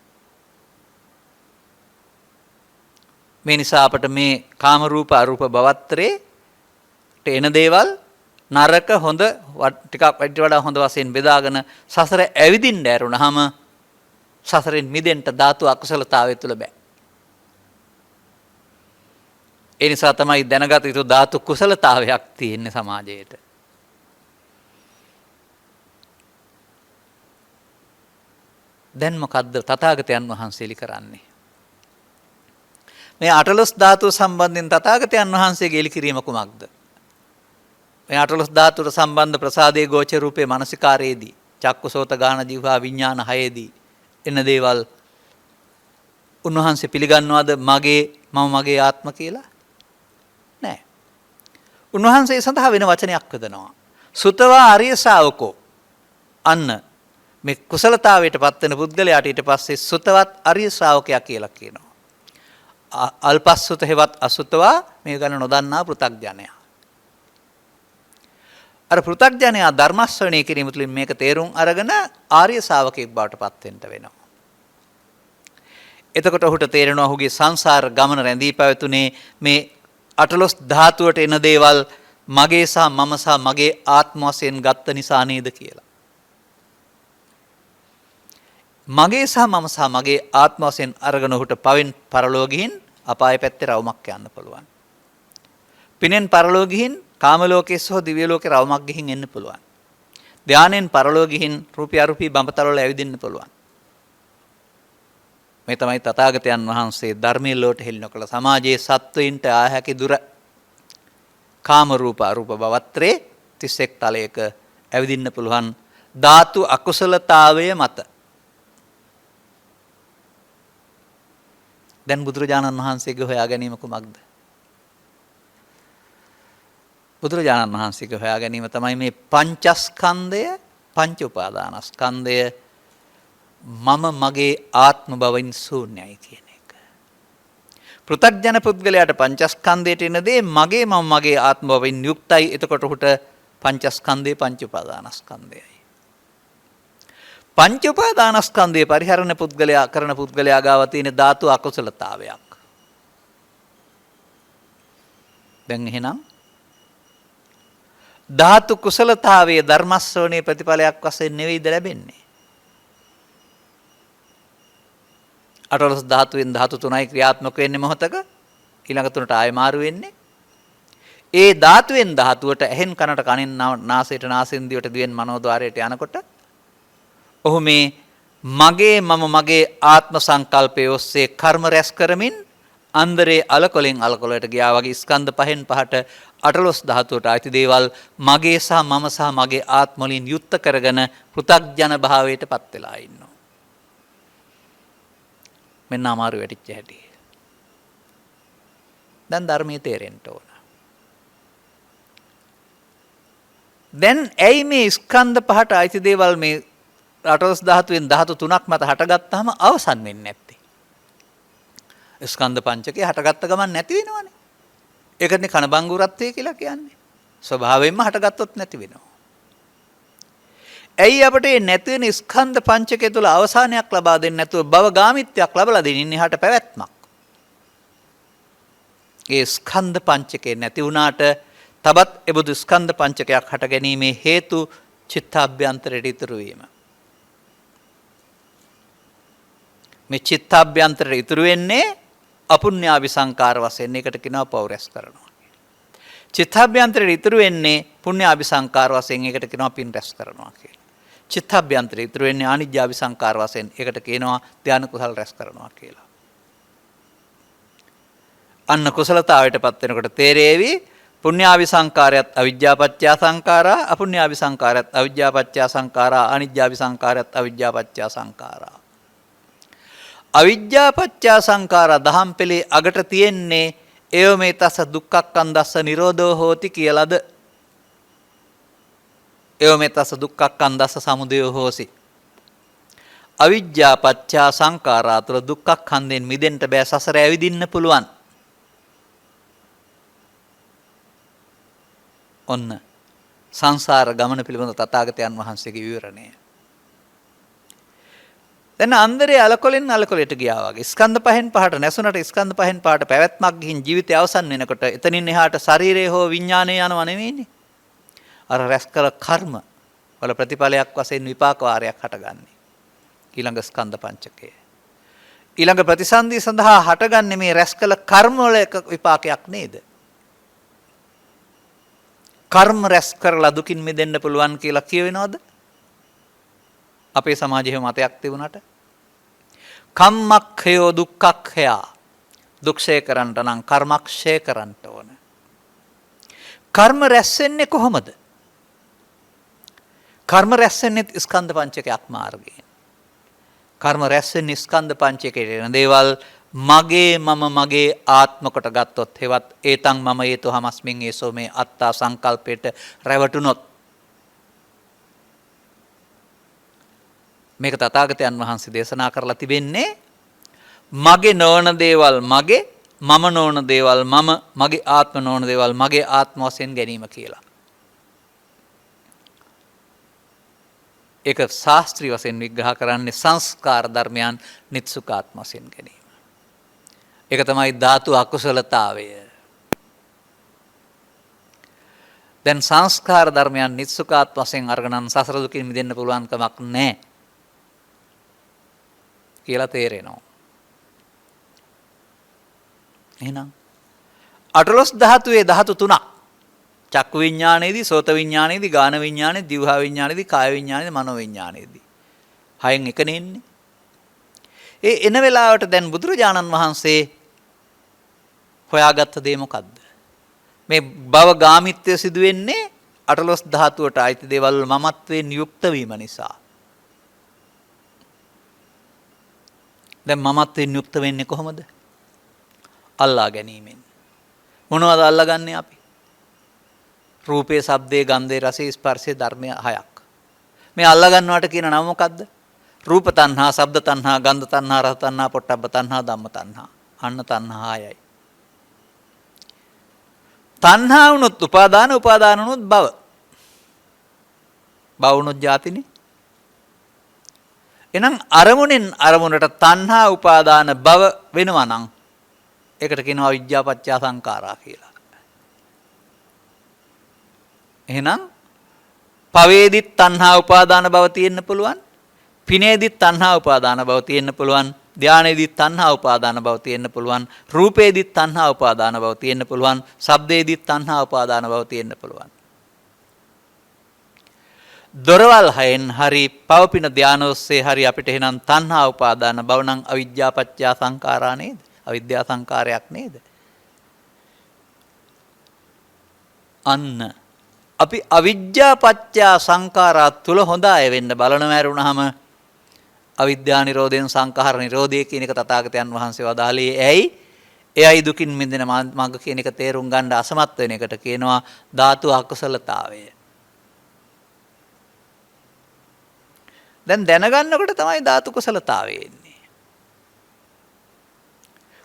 මේ නිසා අපට මේ කාම රූප අරූප භවත්‍රේ එන දේවල් නරක හොඳ ටිකක් වඩා හොඳ වශයෙන් බෙදාගෙන සසර ඇවිදින්න ඇරුණාම සසරෙන් මිදෙන්න ධාතු අකුසලතාවය තුල බෑ. ඒ නිසා තමයි දැනගත යුතු ධාතු කුසලතාවයක් තියෙන්නේ සමාජයේට. දැන් මොකද්ද තථාගතයන් වහන්සේ එලි කරන්නේ? මේ අටලොස් ධාතුව සම්බන්ධයෙන් තථාගතයන් වහන්සේගේ එලි කිරීම කුමක්ද? මේ අටලොස් ධාතුවට සම්බන්ධ ප්‍රසාදයේ ගෝචර රූපේ මානසිකාරයේදී චක්කුසෝත ගාන જીවහා විඥාන හයේදී එන දේවල් උන්වහන්සේ පිළිගන්නවද මගේ ආත්ම කියලා? නෑ. උන්වහන්සේ සඳහා වෙන වචනයක් යොදනවා. සුතවා ආර්ය ශාවකෝ. අන්න මේ කුසලතාවයට පත් වෙන පුද්ගලයාට ඊට පස්සේ සුතවත් ආර්ය ශ්‍රාවකයා කියලා කියනවා. අල්පස්සුත හේවත් අසුතවා මේ ගැන නොදන්නා පෘථග්ජනයා. අර පෘථග්ජනයා ධර්ම ශ්‍රවණය කිරීම තුළින් මේක තේරුම් අරගෙන ආර්ය ශාවකයෙක් බවට පත් වෙන්න වෙනවා. එතකොට ඔහුට තේරෙනවා ඔහුගේ සංසාර ගමන රැඳී පැවතුනේ මේ අටලොස් ධාතුවට එන දේවල් මගේ සහ මම සහ මගේ ආත්ම වශයෙන් ගත්ත නිසා නේද කියලා. මගේ සහ මම සහ මගේ ආත්ම වශයෙන් අරගෙන ඔහුට පවෙන් පරලෝ ගිහින් අපාය පැත්තේ රවුමක් යන්න පුළුවන්. පිනෙන් පරලෝ ගිහින් කාම ලෝකයේ සහ දිව්‍ය ලෝකේ රවුමක් ගිහින් එන්න පුළුවන්. ධානයෙන් පරලෝ ගිහින් රූපී අරූපී බඹතල වල ඇවිදින්න පුළුවන්. මේ තමයි තථාගතයන් වහන්සේ ධර්මයේ ලෝට හෙළි නොකළ සමාජයේ සත්වයින්ට ආහැකි දුර කාම රූප අරූප භවත්‍රේ 31 තලයක ඇවිදින්න පුළුවන් ධාතු අකුසලතාවය මත. දැන් බුදුරජාණන් වහන්සේගේ හොයා ගැනීම කුමක්ද? බුදුරජාණන් වහන්සේගේ හොයා ගැනීම තමයි මේ පංචස්කන්ධය පංච උපාදානස්කන්ධය මම මගේ ආත්ම භවෙන් ශූන්‍යයි කියන එක. පෘථග්ජන පුද්ගලයාට පංචස්කන්ධයට එන දේ මගේ මම මගේ ආත්ම භවෙන් යුක්තයි. එතකොට උහුට පංචස්කන්ධේ පංච උපාදානස්කන්ධයයි. පංච උපාදානස්කන්ධය පරිහරණ පුද්ගලයා කරන පුද්ගලයා ගාව තියෙන ධාතු අකුසලතාවයක්. දැන් එහෙනම් ධාතු කුසලතාවයේ ධර්ම ශ්‍රවණයේ ප්‍රතිඵලයක් වශයෙන් නෙවෙයිද ලැබෙන්නේ? අටලොස් ධාතුවෙන් ධාතු තුනයි ක්‍රියාත්මක වෙන්නේ මොහතක ඊළඟ තුනට ආයෙ මාරු වෙන්නේ. ඒ ධාතුවෙන් ධාතුවට ඇහෙන් කනට කනෙන් නාසයට නාසයෙන් දිවට දිවෙන් මනෝද්වාරයට යනකොට ඔහු මේ මගේ මම මගේ ආත්ම සංකල්පයේ ඔස්සේ කර්ම රැස් කරමින් අන්දරේ අලකොලෙන් අලකොලට ගියා වගේ ස්කන්ධ පහෙන් පහට අටලොස් ධාතුවට ආйти දේවල් මගේ සහ මම සහ මගේ ආත්ම වලින් යුක්ත කරගෙන පෘථග්ජන භාවයට පත් වෙලා ඉන්නවා. මෙන්න අමාරු වැටිච්ච හැටි. දැන් ධර්මයේ තේරෙන්න ඕන. දැන් ඇයි මේ ස්කන්ධ පහට ආйти දේවල් මේ අටලොස් ධාතුවෙන් ධාතු තුනක් මත හටගත්තාම අවසන් වෙන්නේ නැත්තේ? ස්කන්ධ පංචකේ හටගත්ත ගමන් නැති වෙනවනේ. ඒකනේ කනබංගුරත්වය කියලා කියන්නේ. ස්වභාවයෙන්ම හටගත්තොත් නැති වෙනවා. ඇයි අපිට මේ නැති වෙන ස්කන්ධ පංචකය තුළ අවසානයක් ලබා දෙන්නේ නැතුව භවගාමිත්වයක් ලබලා දෙන්නේ එහාට පැවැත්මක්? ඒ ස්කන්ධ පංචකේ නැති වුණාට තවත් එබඳු ස්කන්ධ පංචකයක් හට ගැනීමේ හේතු චිත්තාභ්‍යන්තරයට ඉතුරු වීම. මේ චිත්තාභ්‍යන්තරයට ඉතුරු වෙන්නේ අපුඤ්ඤාවි සංකාර වශයෙන්. ඒකට කියනවා පව් රැස් කරනවා. චිත්තාභ්‍යන්තරයට ඉතුරු වෙන්නේ පුඤ්ඤාවි සංකාර වශයෙන්. ඒකට කියනවා පින් රැස් කරනවා කියලා. චිත්තාභ්‍යන්තරයට ඉතුරු වෙන්නේ ආනිජ්ජාවි සංකාර වශයෙන්. ඒකට කියනවා ධාන කුසල රැස් කරනවා කියලා. අන්න කුසලතාවයටපත් වෙනකොට තේරෙවි පුඤ්ඤාවි සංකාරයත් අවිජ්ජාපච්චය සංකාරා, අපුඤ්ඤාවි සංකාරයත් අවිජ්ජාපච්චය සංකාරා, ආනිජ්ජාවි සංකාරයත් අවිජ්ජාපච්චය සංකාරා. අවිජ්ජාපච්චය සංකාරා දහම් පෙළේ අගට තියෙන්නේ ඒව මේ තස දුක්ඛක්ඛන්දස්ස නිරෝධෝ හෝති කියලාද? ඒව මේ තස දුක්ඛක්ඛන්දස්ස සමුදයෝ හෝසි. අවිජ්ජාපච්චය සංකාරා තුළ දුක්ඛක්ඛන්දෙන් මිදෙන්න බෑ, සසර ඇවිදින්න පුළුවන්. ඔන්න සංසාර ගමන පිළිබඳ තථාගතයන් වහන්සේගේ විවරණය. දැන් අන්දරේ අලකොලෙන් අලකොලට ගියා වගේ ස්කන්ධ පහෙන් පහට නැසුණට ස්කන්ධ පහෙන් පහට පැවැත්මක් ගිහින් ජීවිතය අවසන් වෙනකොට එතනින් එහාට ශරීරය හෝ විඥානය යනව නෙවෙයිනේ. අර රැස් කළ කර්ම වල ප්‍රතිඵලයක් වශයෙන් විපාක වාරයක් හටගන්නේ ඊළඟ ස්කන්ධ පංචකය. ඊළඟ ප්‍රතිසන්දි සඳහා හටගන්නේ මේ රැස් කළ කර්ම වල එක විපාකයක් නේද? කර්ම රැස් කරලා දුකින් මිදෙන්න පුළුවන් කියලා කියවෙනවද? අපේ සමාජයේ මතයක් තිබුණාට කම්මක්ඛයෝ දුක්ඛක්ඛයා. දුක්ෂය කරන්නට නම් කර්මක්ෂය කරන්න ඕන. කර්ම රැස් වෙන්නේ කොහොමද? කර්ම රැස් වෙන්නේ ස්කන්ධ පංචකයක් මාර්ගයෙන්. කර්ම රැස් වෙන්නේ ස්කන්ධ පංචකයේ යන දේවල් මගේ මම මගේ ආත්ම කොට ගත්තොත් හෙවත් ඒතං මම හේතු හමස්මින් ඒසෝ මේ අත්තා සංකල්පයට රැවටුනොත් මේක තථාගතයන් වහන්සේ දේශනා කරලා තිබෙන්නේ මගේ නොවන දේවල් මගේ මම නොවන දේවල් මම මගේ ආත්ම නොවන දේවල් මගේ ආත්ම වශයෙන් ගැනීම කියලා. ඒක ශාස්ත්‍රීය වශයෙන් විග්‍රහ කරන්නේ සංස්කාර ධර්මයන් නිත්සුකාත්ම වශයෙන් ගැනීම. ඒක තමයි ධාතු අකුසලතාවය. දැන් සංස්කාර ධර්මයන් නිත්සුකාත්ම වශයෙන් අරගෙන සසර දුකින් මිදෙන්න පුළුවන් කමක් නැහැ කියලා තේරෙනවා. එහෙනම් අටලොස් ධාතුවේ ධාතු තුනක්. චක්කු විඥානයේදී, සෝත විඥානයේදී, ගාන විඥානයේදී, දිවහා විඥානයේදී, කාය විඥානයේදී, මනෝ විඥානයේදී. හයෙන් එකනේ එන්නේ. ඒ එන වෙලාවට දැන් බුදුරජාණන් වහන්සේ හොයාගත්ත දේ මොකද්ද? මේ භව ගාමිත්වය සිදු වෙන්නේ අටලොස් ධාතුවට අයිති දේවල් මමත්වයෙන් යුක්ත වීම නිසා. දැන් මමත්වයෙන් යුක්ත වෙන්නේ කොහොමද? අල්ලා ගැනීමෙන්. මොනවද අල්ලාගන්නේ අපි? රූපේ, ශබ්දේ, ගන්ධේ, රසේ, ස්පර්ශේ ධර්ම හයක්. මේ අල්ලාගන්නවට කියන නම මොකද්ද? රූප තණ්හා, ශබ්ද තණ්හා, ගන්ධ තණ්හා, රස තණ්හා, පොට්ටබ්බ තණ්හා, ධම්ම තණ්හා. අන්න තණ්හා හයයි. තණ්හා වුණොත් උපාදාන, උපාදාන වුණොත් භව. භව වුණොත් ජාතිනේ. එහෙනම් අරමුණෙන් අරමුණට තණ්හා, උපාදාන, භව වෙනවා නම් ඒකට කියනවා විද්‍යාපච්චා සංඛාරා කියලා. එහෙනම් පවේදිත් තණ්හා උපාදාන භව තියෙන්න පුළුවන්. පිනේදිත් තණ්හා උපාදාන භව තියෙන්න පුළුවන්. ධානයේදිත් තණ්හා උපාදාන භව තියෙන්න පුළුවන්. රූපේදිත් තණ්හා උපාදාන භව තියෙන්න පුළුවන්. ශබ්දේදිත් තණ්හා උපාදාන භව තියෙන්න පුළුවන්. දොරවල් හයෙන් හරි පවපින ධානෝස්සේ හරි අපිට එහෙනම් තණ්හා උපාදාන භව නම් අවිද්‍යාපච්චා සංඛාරා නේද? අවිද්‍යා සංකාරයක් නේද? අන්න අපි අවිද්‍යා පත්‍යා සංඛාරා තුල හොඳ අය වෙන්න බලනවා ඇරුණාම අවිද්‍යා නිරෝධයෙන් සංඛාර නිරෝධය කියන එක තථාගතයන් වහන්සේ වදාළේ ඇයි? එයයි දුකින් මිදෙන මඟ කියන එක තේරුම් ගන්න අසමත් වෙන එකට කියනවා ධාතු අකුසලතාවය. දැන් දැනගන්නකොට තමයි ධාතු කුසලතාවය එන්නේ.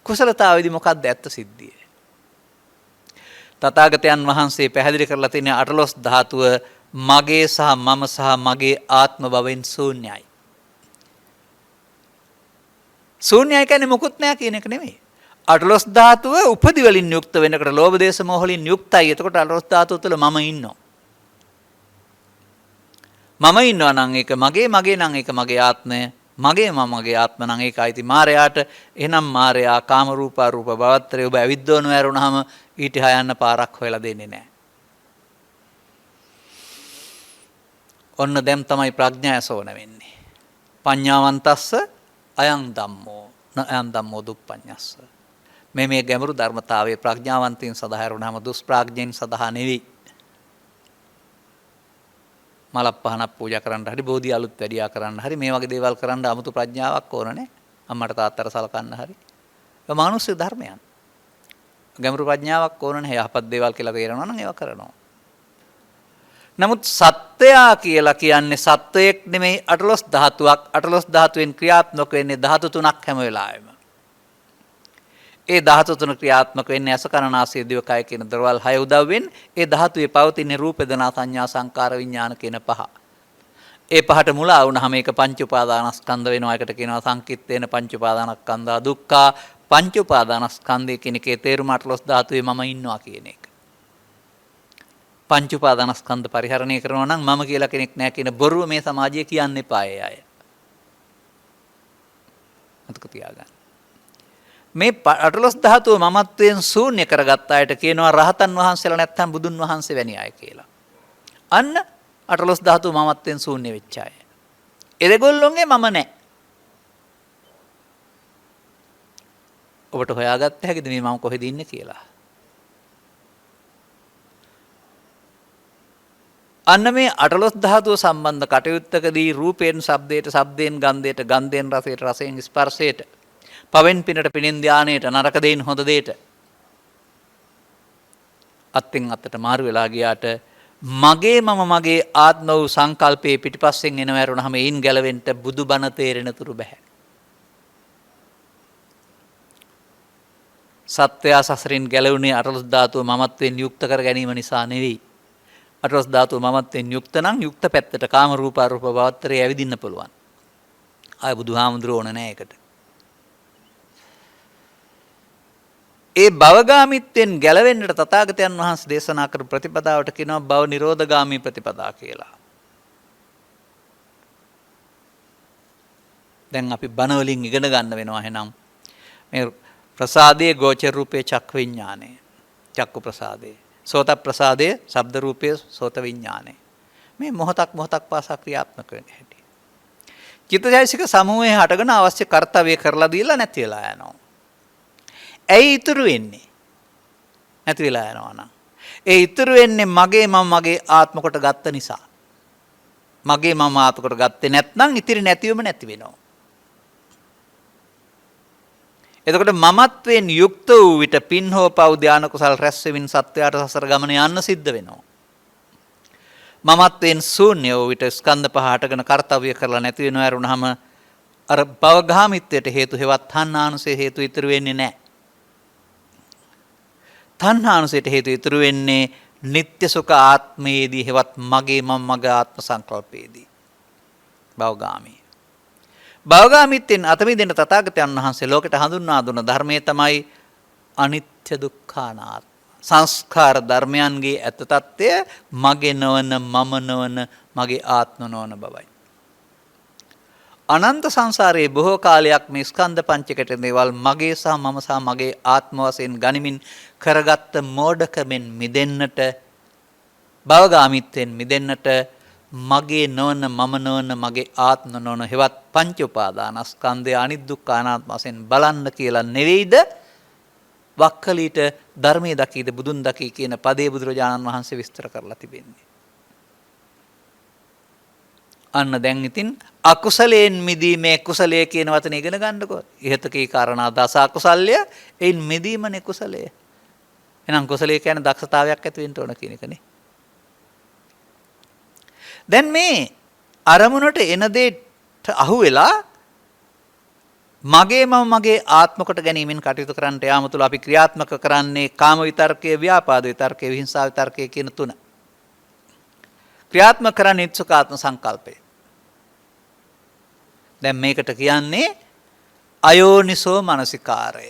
කුසලතාවයේදී මොකක්ද ඇත්ත සිද්ධිය? තථාගතයන් වහන්සේ පැහැදිලි කරලා තියෙන අටලොස් ධාතුව මගේ සහ මම සහ මගේ ආත්ම භවෙන් ශූන්‍යයි. ශූන්‍යයි කියන්නේ මොකුත් නැහැ කියන එක නෙමෙයි. අටලොස් ධාතුව උපදි වලින් යුක්ත වෙනකොට ලෝභ දේශ මොහ වලින් යුක්තයි. එතකොට අටලොස් ධාතුව තුළ මම ඉන්නවා. මම ඉන්නවා නම් ඒක මගේ, මගේ නම් ඒක මගේ ආත්මය. මගේ මගේ ආත්ම නම් ඒක අයිති මායයට. එහෙනම් මායයා කාම රූප රූප භවත්‍රය ඔබ ඇවිද්දවනු ඇරුණාම ඊට යන්න පාරක් හොයලා දෙන්නේ නැහැ. ඔන්න දැන් තමයි ප්‍රඥාය සෝන වෙන්නේ. පඤ්ඤාවන්තස්ස අයං ධම්මෝ අයං ධම්මෝ දුප්පඤ්ඤස්ස. මේ ගැඹුරු ධර්මතාවයේ ප්‍රඥාවන්තයින් සදා හැරුණාම දුෂ්ප්‍රඥයින් සදා නෙවෙයි. මලක් පහනක් පූජා කරන්න හරි බෝධි අලුත් වැඩියා කරන්න හරි මේ වගේ දේවල් කරන්න 아무තු ප්‍රඥාවක් ඕන නේ. අම්මට තාත්තට සලකන්න හරි. ඒ මානුෂ්‍ය ධර්මයන්. ගැඹුරු ප්‍රඥාවක් ඕන නැහැ. යහපත් දේවල් කියලා තේරෙනවා නම් ඒවා කරනවා. නමුත් සත්‍යයා කියලා කියන්නේ සත්වයක් නෙමෙයි අටලොස් ධාතුවක්. අටලොස් ධාතුවෙන් ක්‍රියාත්මක වෙන්නේ ධාතු තුනක් හැම වෙලාවෙම. ඒ ධාතු තුන ක්‍රියාත්මක වෙන්නේ අස කන නාසය දිව කය කියන දරවල් හය උදව්වෙන් ඒ ධාතුවේ පවතින රූප වේදනා සංඥා සංකාර විඥාන කියන පහ. ඒ පහට මුලා වුණාම ඒක පංච උපාදානස්කන්ධ වෙනවා. ඒකට කියනවා සංකිට්ඨේන පංච උපාදානස්කන්ධා දුක්ඛා. පංච උපාදානස්කන්ධය කියන එකේ තේරුම අටලොස් ධාතුවේ මම ඉන්නවා කියන එක. පංච උපාදානස්කන්ධ පරිහරණය කරනවා නම් මම කියලා කෙනෙක් නැහැ කියන බොරුව මේ සමාජයේ කියන්න එපා ඒ අය. මතක තියාගන්න. මේ අටලොස් ධාතුව මමත්වයෙන් ශූන්‍ය කරගත් අයට කියනවා රහතන් වහන්සේලා නැත්නම් බුදුන් වහන්සේ වැනි අය කියලා. අන්න අටලොස් ධාතුව මමත්වයෙන් ශූන්‍ය වෙච්ච අය. ඒගොල්ලෝගේ මම නැහැ. ඔබට හොයාගත්ත හැකිද මේ මම කොහෙද ඉන්නේ කියලා? අන්න මේ අටලොස් ධාතුව සම්බන්ධ කටයුත්තකදී රූපයෙන් ශබ්දයට, ශබ්දයෙන් ගන්ධයට, ගන්ධයෙන් රසයට, රසයෙන් ස්පර්ශයට, පවෙන් පිනට, පිනෙන් ධානයට, නරක දෙයින් හොඳ දෙයට අත්ෙන් අත්තට මාරු වෙලා ගියාට මගේ මම මගේ ආත්ම වූ සංකල්පයේ පිටිපස්සෙන් එනව ඇරුණාම ඒන් ගැලවෙන්න බුදුබණ තේරෙන තුරු බෑ. සත්‍යය සසරින් ගැලවුණේ අටලොස් ධාතුව මමත්වයෙන් යුක්ත කර ගැනීම නිසා නෙවෙයි. අටලොස් ධාතුව මමත්වයෙන් යුක්ත නම් යුක්ත පැත්තට කාම රූප අරූප භවතරේ ඇවිදින්න පුළුවන්. ආය බුදුහාමුදුරුවෝ ඕන නෑ ඒකට. ඒ භවගාමීත්වයෙන් ගැලවෙන්නට තථාගතයන් වහන්සේ දේශනා කරපු ප්‍රතිපදාවට කියනවා භව නිරෝධගාමී ප්‍රතිපදා කියලා. දැන් අපි බණ වලින් ඉගෙන ගන්න වෙනවා එහෙනම් මේ ප්‍රසාදයේ ගෝචර රූපේ චක්ඛ විඥානය. චක්කු ප්‍රසාදේ. සෝත ප්‍රසාදයේ ශබ්ද රූපයේ සෝත විඥානය. මේ මොහොතක් පාසා ක්‍රියාත්මක වෙන හැටි. චිත්තචෛසික සමූහයේ හටගෙන අවශ්‍ය කර්තව්‍ය කරලා දීලා නැති වෙලා යනවා. ඇයි ඉතුරු වෙන්නේ? නැති වෙලා යනවා නම්. ඒ ඉතුරු වෙන්නේ මගේ මම මගේ ආත්ම කොට ගත්ත නිසා. මගේ මම ආත්ම කොට ගත්තේ නැත්නම් ඉතිරි නැතිවම නැති වෙනවා. එතකොට මමත්වයෙන් යුක්ත වූ විට පින් හෝ පව් ධාන කුසල් රැස් වෙමින් සත්‍යයට සසර ගමන යන්න සිද්ධ වෙනවා. මමත්වයෙන් ශූන්‍ය වූ විට ස්කන්ධ පහ හටගෙන කර්තව්‍ය කරලා නැති වෙනවා ඇරුණාම අර භවගාමීත්වයට හේතු හේවත් තණ්හානුසය හේතු ඉතුරු වෙන්නේ නැහැ. තණ්හානුසයට හේතු ඉතුරු වෙන්නේ නিত্য සුඛ ආත්මයේදී හේවත් මගේ මම මගේ ආත්ම සංකල්පයේදී. භවගාමී. භවගාමීත්වෙන් අත මිදෙන තථාගතයන් වහන්සේ ලෝකෙට හඳුන්වා දුන ධර්මයේ තමයි අනිත්‍ය දුක්ඛ අනාත්ම. සංස්කාර ධර්මයන්ගේ ඇත්ත తත්වය මගේ නොවන මම නොවන මගේ ආත්ම නොවන බවයි. අනන්ත සංසාරයේ බොහෝ කාලයක් මේ ස්කන්ධ පංචකයට දේවල් මගේ සහ මම සහ මගේ ආත්ම වශයෙන් ගනිමින් කරගත්ත මෝඩකමෙන් මිදෙන්නට භවගාමීත්වෙන් මිදෙන්නට මගේ නොවන මම නොවන මගේ ආත්ම නොවන හෙවත් පංච උපාදානස්කන්ධය අනිත් දුක්ඛ අනාත්ම වශයෙන් බලන්න කියලා නෙවෙයිද වක්කලීට ධර්මයේ දකීද බුදුන් දකී කියන පදේ බුදුරජාණන් වහන්සේ විස්තර කරලා තිබෙන්නේ. අන්න දැන් ඉතින් අකුසලයෙන් මිදීමේ කුසලයේ කියන වචනේ ඉගෙන ගන්නකො. ඉහතකී කාරණා දස අකුසල්ය එයින් මිදීමනේ කුසලය. එහෙනම් කුසලයේ කියන්නේ දක්ෂතාවයක් ඇති වෙන්න ඕන කියන එකනේ. දැන් මේ අරමුණට එන දෙයට අහු වෙලා මගේ මම මගේ ආත්ම කොට ගැනීමෙන් කටයුතු කරන්නට යාම තුළ අපි ක්‍රියාත්මක කරන්නේ කාම විතර්කයේ ව්‍යාපාද විතර්කයේ විහිංසා විතර්කයේ කියන තුන. ක්‍රියාත්මක කරන්නේ සුඛාත්ම සංකල්පය. දැන් මේකට කියන්නේ අයෝනිසෝ මනසිකාරය.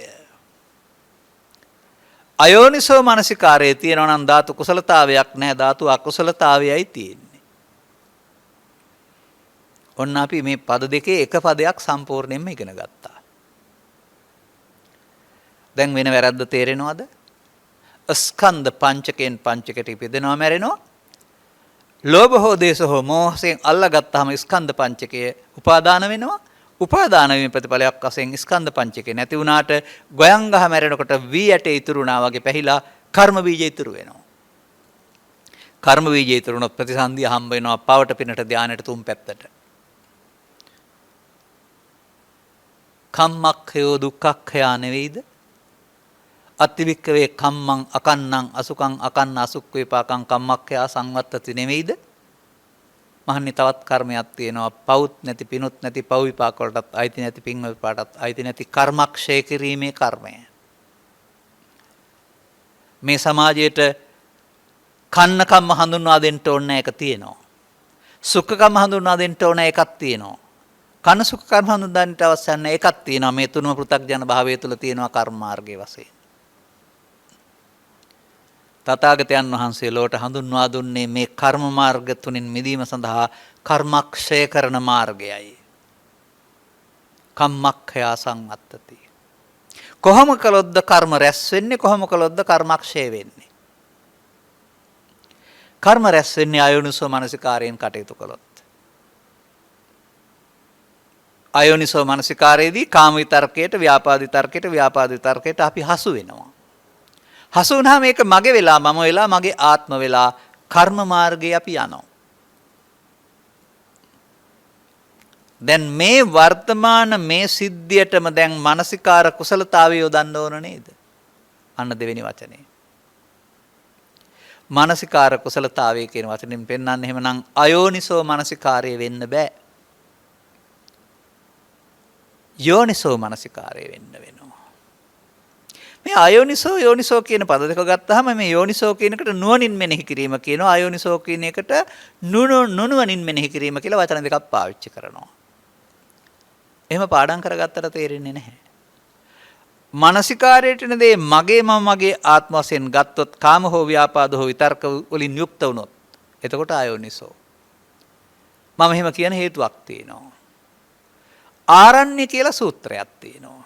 අයෝනිසෝ මනසිකාරයේ තියෙනවා නම් ධාතු කුසලතාවයක් නැහැ ධාතු අකුසලතාවයයි තියෙන්නේ. ඔන්න අපි මේ පද දෙකේ එක පදයක් සම්පූර්ණයෙන්ම ඉගෙන ගත්තා. දැන් වෙන වැරද්ද තේරෙනවද? ස්කන්ධ පංචකයෙන් පංචකට ඉපදෙනවා මැරෙනවා. ලෝභ හෝ දේශ හෝ මෝහයෙන් අල්ලගත්තාම ස්කන්ධ පංචකය උපාදාන වෙනවා. උපාදාන වීම ප්‍රතිඵලයක් වශයෙන් ස්කන්ධ පංචකේ නැති වුණාට ගොයන් ගහ මැරෙනකොට වී ඇටේ ඉතුරු වුණා වගේ පැහිලා කර්ම බීජ ඉතුරු වෙනවා. කර්ම බීජ ඉතුරු වුණොත් ප්‍රතිසන්දිය හම්බ වෙනවා පවට පිනට ධානයට තුන් පැත්තට. කම්මක්ඛයෝ දුක්ඛක්ඛයා නෙවෙයිද? අත්තිවික්කවේ කම්මං අකන්නං අසුකං අකන්න අසුක් වේපාකං කම්මක්ඛයා සංවත්තති නෙවෙයිද? මහන්නේ තවත් කර්මයක් තියෙනවා පවුත් නැති පිනුත් නැති පව් විපාක වලටත් අයිති නැති පින් විපාකටත් අයිති නැති කර්මක්ෂය කිරීමේ කර්මය. මේ සමාජයේට කන්නකම්ම හඳුන්වා දෙන්න ඕන එක තියෙනවා. සුඛකම්ම හඳුන්වා දෙන්න ඕන එකක් තියෙනවා. කන සුඛ කර්ම හඳුන්වා දෙන්නට අවශ්‍ය නැහැ එකක් තියෙනවා. මේ තුනම පෘථග්ජන භාවය තුල තියෙනවා කර්ම මාර්ගයේ වශයෙන්. තථාගතයන් වහන්සේ ලෝට හඳුන්වා දුන්නේ මේ කර්ම මාර්ග තුنين මිදීම සඳහා කර්මක්ෂය කරන මාර්ගයයි. කම්මක්ඛයා සංවත්තති. කොහොම කළොත්ද කර්ම රැස් වෙන්නේ? කොහොම කළොත්ද කර්මක්ෂය වෙන්නේ? කර්ම රැස් වෙන්නේ අයෝනිසෝ මනසිකාරයෙන් කටයුතු කළොත්. අයෝනිසෝ මනසිකාරයේදී කාම විතර්කයට, ව්‍යාපාද විතර්කයට අපි හසු වෙනවා. හසු වුණාම මේක මගේ වෙලා, මම වෙලා, මගේ ආත්ම වෙලා කර්ම මාර්ගයේ අපි යනවා. දැන් මේ වර්තමාන මේ සිද්ධියටම දැන් මානසිකාර කුසලතාවය යොදන්න ඕන නේද? අන්න දෙවෙනි වචනේ. මානසිකාර කුසලතාවය කියන වචනෙන් පෙන්වන්නේ එහෙමනම් අයෝනිසෝ මානසිකාරය වෙන්න බෑ. යෝනිසෝ මානසිකාරය වෙන්න වෙනවා. මේ අයෝනිසෝ යෝනිසෝ කියන පද දෙක ගත්තාම මේ යෝනිසෝ කියන එකට නුවණින් මෙනෙහි කිරීම කියනවා. අයෝනිසෝ කියන එකට නුනුවණින් මෙනෙහි කිරීම කියලා වචන දෙකක් පාවිච්චි කරනවා. එහෙම පාඩම් කරගත්තට තේරෙන්නේ නැහැ. මානසිකාරයේටන දේ මගේ ආත්ම වශයෙන් ගත්තොත් කාම හෝ ව්‍යාපාද හෝ විතර්ක වලින් යුක්ත වුණොත් එතකොට අයෝනිසෝ. මම එහෙම කියන හේතුවක් තියෙනවා. ආරණ්‍ය කියලා සූත්‍රයක් තියෙනවා.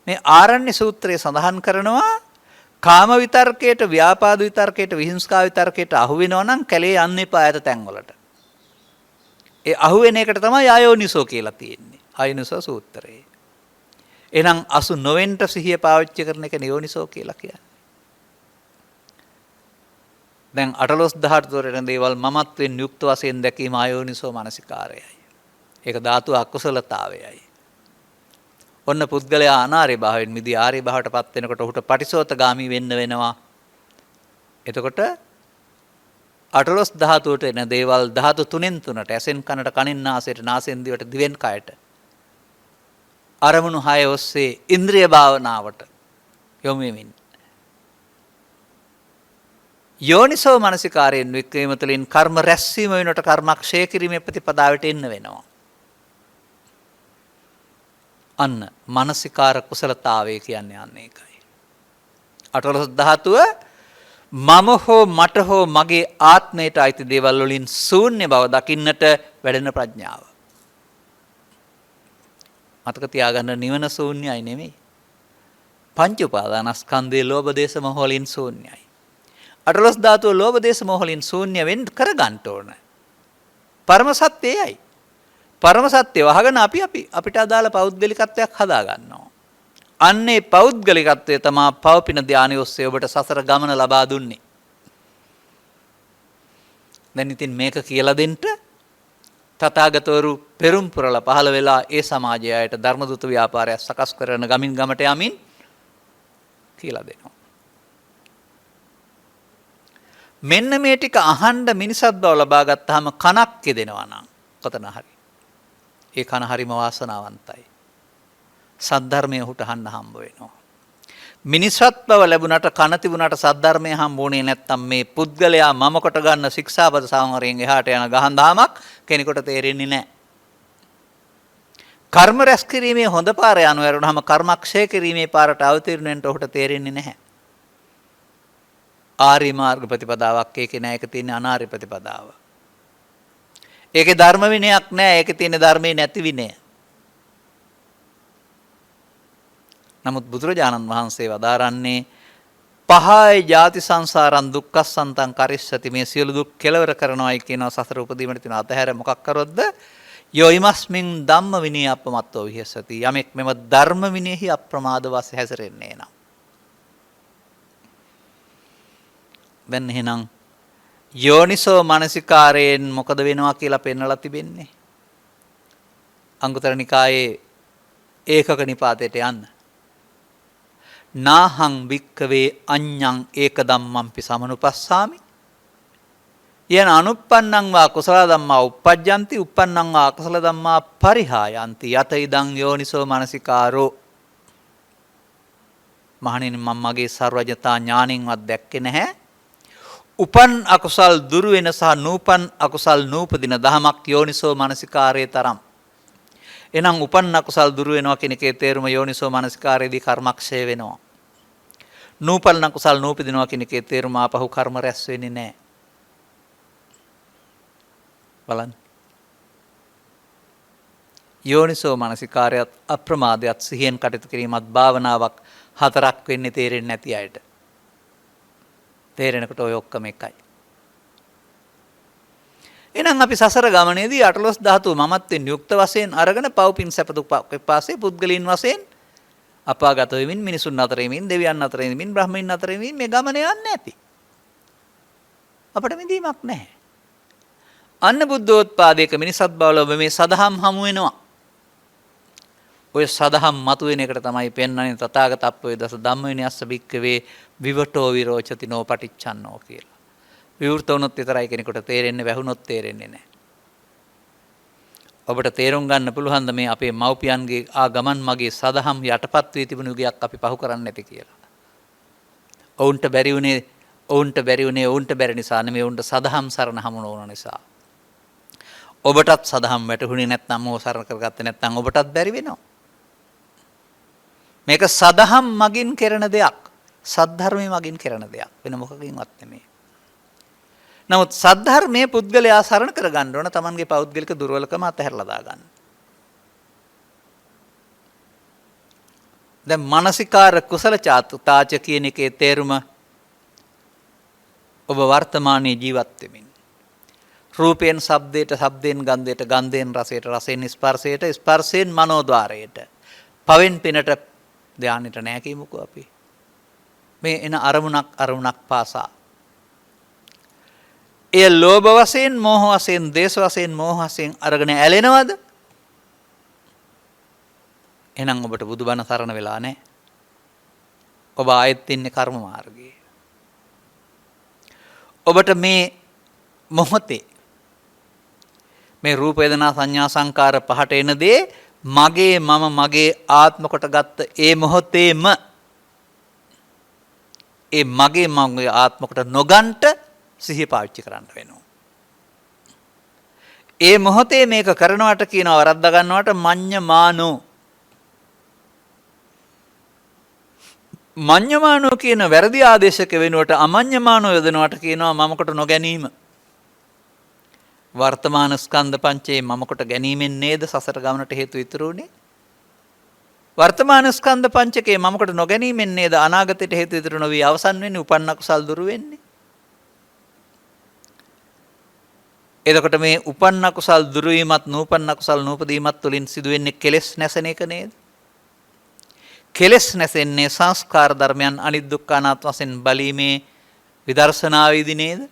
මේ ආරණ්‍ය සූත්‍රයේ සඳහන් කරනවා කාම විතර්කයට, ව්‍යාපාද විතර්කයට, විහිංසාව විතර්කයට අහු වෙනවා නම් කැලේ යන්න එපා ඈත තැන්වලට. ඒ අහු වෙන එකට තමයි අයෝනිසෝ කියලා තියෙන්නේ. අයෝනිසෝ සූත්‍රයේ. එහෙනම් අසු නොවෙන්ට සිහිය පාවිච්චි කරන එක යෝනිසෝ කියලා කියන්නේ. දැන් 18 තොරෙන දේවල් මමත්වෙන් යුක්ත වශයෙන් දැකීම අයෝනිසෝ මානසිකාරයයි. ඒක ධාතු අකුසලතාවයයි. ඔන්න පුද්ගලයා අනාර්ය භාවයෙන් මිදී ආර්ය භාවයටපත් වෙනකොට ඔහුට පටිසෝතගාමි වෙන්න වෙනවා. එතකොට 18 ධාතුවට එන දේවල් ධාතු 3න් 3ට ඇසෙන් කනට, කනෙන් නාසයට, නාසයෙන් දිවට, දිවෙන් කයට අරමුණු 6 ඔස්සේ ඉන්ද්‍රිය භාවනාවට යොමු වෙමින් යෝනිසෝ මනසිකාරයෙන් වික්‍රම තුළින් කර්ම රැස්වීම වෙනකොට කර්මක්ෂය කිරීමේ ප්‍රතිපදාවට එන්න වෙනවා. අන්න මනසිකාර කුසලතාවය කියන්නේ අන්න ඒකයි. 18 ධාතුව මම හෝ මට හෝ මගේ ආත්මයට අයිති දේවල් වලින් ශූන්‍ය බව දකින්නට වැඩෙන ප්‍රඥාව. මතක තියාගන්න නිවන ශූන්‍යයි නෙමෙයි. පංච උපාදානස්කන්ධයේ ලෝභ දේශ මොහ වලින් ශූන්‍යයි. 18 ධාතුව ලෝභ දේශ මොහ වලින් ශූන්‍ය වෙන්න කරගන්න ඕන. පරම සත්‍යයයි. පරම සත්‍ය වහගෙන අපිට අදාළ පෞද්ගලිකත්වයක් හදා ගන්නවා. අන්නේ පෞද්ගලිකත්වය තමයි පවපින ධානය ඔස්සේ ඔබට සසර ගමන ලබා දුන්නේ. දැන් ඉතින් මේක කියලා දෙන්න තථාගතවරු පෙරම් පුරලා පහළ වෙලා ඒ සමාජයට ධර්මදූත ව්‍යාපාරයක් සකස් කරන ගමින් ගමට යමින් කියලා දෙනවා. මෙන්න මේ ටික අහන්න මිනිසත් බව ලබා ගත්තාම කනක් දෙනවා නම් කොතන හරි ඒ කන හරිම වාසනාවන්තයි. සද්ධර්මය උහුට අහන්න හම්බ වෙනවා. මිනිසත් බව ලැබුණට කන තිබුණට සද්ධර්මය හම්බුනේ නැත්තම් මේ පුද්ගලයා මම කොට ගන්න ශික්ෂාපද සංවරයෙන් එහාට යන ගහන් දහමක් කෙනෙකුට තේරෙන්නේ නැහැ. කර්ම රැස් කිරීමේ හොඳ පාර යන වරුණාම කර්මක්ෂය කිරීමේ පාරට අවතීර්ණ වෙන්න ඔහුට තේරෙන්නේ නැහැ. ආර්ය මාර්ග ප්‍රතිපදාවක් ඒකේ නැහැ. ඒක තියෙන්නේ අනාර්ය ප්‍රතිපදාව. ඒකේ ධර්ම විනයක් නැහැ. ඒකේ තියෙන ධර්මයේ නැති විනය. නමුත් බුදුරජාණන් වහන්සේ වදාරන්නේ පහයි ජාති සංසාරං දුක්ඛසන්තං කරිස්සති මේ සියලු දුක් කෙලවර කරනවායි කියනවා. සසර උපදීමට තියෙන අතහැර මොකක් කරොත්ද? යෝ ඉමස්මින් ධම්ම විනය අපමත්තෝ විහෙසති. යමෙක් මෙම ධර්ම විනයෙහි අප්‍රමාද වාසේ හැසිරෙන්නේ නම්. දැන් එහෙනම් යෝනිසෝ මනසිකාරයෙන් මොකද වෙනවා කියලා පෙන්වලා තිබෙන්නේ. අංගුත්තර නිකායේ ඒකක නිපාතයට යන්න. නාහං වික්කවේ අඤ්ඤං ඒක ධම්මංපි සමනුපස්සාමි. යන අනුප්පන්නං වා කුසල ධම්මා uppajjanti uppannං වා අකුසල ධම්මා පරිහායන්ති යත ඉදං යෝනිසෝ මනසිකාරෝ. මහණෙනි මම මගේ සර්වඥතා ඥාණින්වත් දැක්කේ නැහැ. උපන් අකුසල් දුරු වෙන සහ නූපන් අකුසල් නූපදින දහමක් යෝනිසෝ මනසිකාරයේ තරම්. එනම් උපන් අකුසල් දුරු වෙනවා කියන එකේ තේරුම යෝනිසෝ මනසිකාරයේදී කර්මක්ෂය වෙනවා. නූපන් අකුසල් නූපදිනවා කියන එකේ තේරුම ආපහු කර්ම රැස් වෙන්නේ නැහැ. බලන්න. යෝනිසෝ මනසිකාරයත් අප්‍රමාදයත් සිහියෙන් කටයුතු කිරීමත් භාවනාවක් හතරක් වෙන්නේ තේරෙන්නේ නැති අයට. තේරෙනකොට ඔය ඔක්කොම එකයි. එහෙනම් අපි සසර ගමනේදී අටලොස් ධාතුව මමත්වෙන් යුක්ත වශයෙන් අරගෙන පව්පින් සැප දුක් පාසේ පුද්ගලයන් වශයෙන් අපාගත වෙමින් මිනිසුන් අතර වෙමින් දෙවියන් අතර වෙමින් බ්‍රහ්මයන් අතර වෙමින් මේ ගමන යන්නේ ඇති. අපිට මිදීමක් නැහැ. අන්න බුද්ධෝත්පාදයක මිනිසත් බවල මේ සදහම් හමු වෙනවා. ඔය සදහම් මතුවෙන එකට තමයි පෙන්වන්නේ තථාගතප්පවේ දස ධම්මවිනයස්ස භික්ඛවේ විවටෝ විරෝචති නෝ පටිච්චන්නෝ කියලා. විවෘත වුණොත් විතරයි කෙනෙකුට තේරෙන්නේ, වැහුනොත් තේරෙන්නේ නැහැ. ඔබට තේරුම් ගන්න පුළුවන් ද මේ අපේ මව්පියන්ගේ ගමන් මගේ සදහම් යටපත් වී තිබුණු යුගයක් අපි පහු කරන්නේ නැති කියලා. ඔවුන්ට බැරි වුණේ ඔවුන්ට බැරි නිසා නෙමෙයි, ඔවුන්ට සදහම් සරණ හමු නොවන නිසා. ඔබටත් සදහම් වැටහුණේ නැත්නම් මොහ සරණ කරගත්තේ නැත්නම් ඔබටත් බැරි වෙනවා. මේක සදහම් මගින් කරන දෙයක්. සද්ධර්මයේ මගින් කරන දෙයක්. වෙන මොකකින්වත් නෙමෙයි. නමුත් සද්ධර්මයේ පුද්ගලයා සරණ කරගන්න ඕන තමන්ගේ පෞද්ගලික දුර්වලකම අතහැරලා දාගන්න. දැන් මානසිකාර කුසල චාතුතාච කියන එකේ තේරුම ඔබ වර්තමානයේ ජීවත් වෙමින් රූපයෙන් ශබ්දයට, ශබ්දයෙන් ගන්ධයට, ගන්ධයෙන් රසයට, රසයෙන් ස්පර්ශයට, ස්පර්ශයෙන් මනෝද්වාරයට, පවෙන් පිනට ධානයට නෑ කියමුකෝ අපි. මේ එන අරමුණක් පාසා එය ලෝභ වශයෙන්, මෝහ වශයෙන්, දේශ වශයෙන්, මෝහ වශයෙන් අරගෙන ඇලෙනවද? එහෙනම් ඔබට බුදුබණ සරණ වෙලා නැහැ. ඔබ ආයෙත් ඉන්නේ කර්ම මාර්ගයේ. ඔබට මේ මොහොතේ මේ රූප වේදනා සංඥා සංකාර පහට එන දේ මගේ මම මගේ ආත්ම කොට ගත්ත ඒ මොහොතේම ඒ මගේ මගේ ආත්ම කොට නොගන්ට සිහිය පාවිච්චි කරන්න වෙනවා. ඒ මොහොතේ මේක කරනවට කියනවා වරද්දා ගන්නවට මඤ්ඤමානෝ. මඤ්ඤමානෝ කියන වැරදි ආදේශක වෙනුවට අමඤ්ඤමානෝ යොදනවට කියනවා මමකට නොගැනීම. වර්තමාන ස්කන්ධ පංචේ මමකට ගැනීමෙන් නේද සසර ගමනට හේතු ඉතුරු උනේ? වර්තමාන ස්කන්ධ පංචකේ මමකට නොගැනීමෙන් නේද අනාගතයට හේතු ඉතුරු නොවි අවසන් වෙන්නේ, උපන්න කුසල් දුරු වෙන්නේ? එතකොට මේ උපන්න කුසල් දුරු වීමත් නූපන්න කුසල් නූපදීමත් තුලින් සිදුවෙන්නේ කෙලෙස් නැසෙන එක නේද? කෙලෙස් නැසෙන්නේ සංස්කාර ධර්මයන් අනිත් දුක්ඛ අනාත්ම වශයෙන් බලීමේ විදර්ශනාවේදී නේද?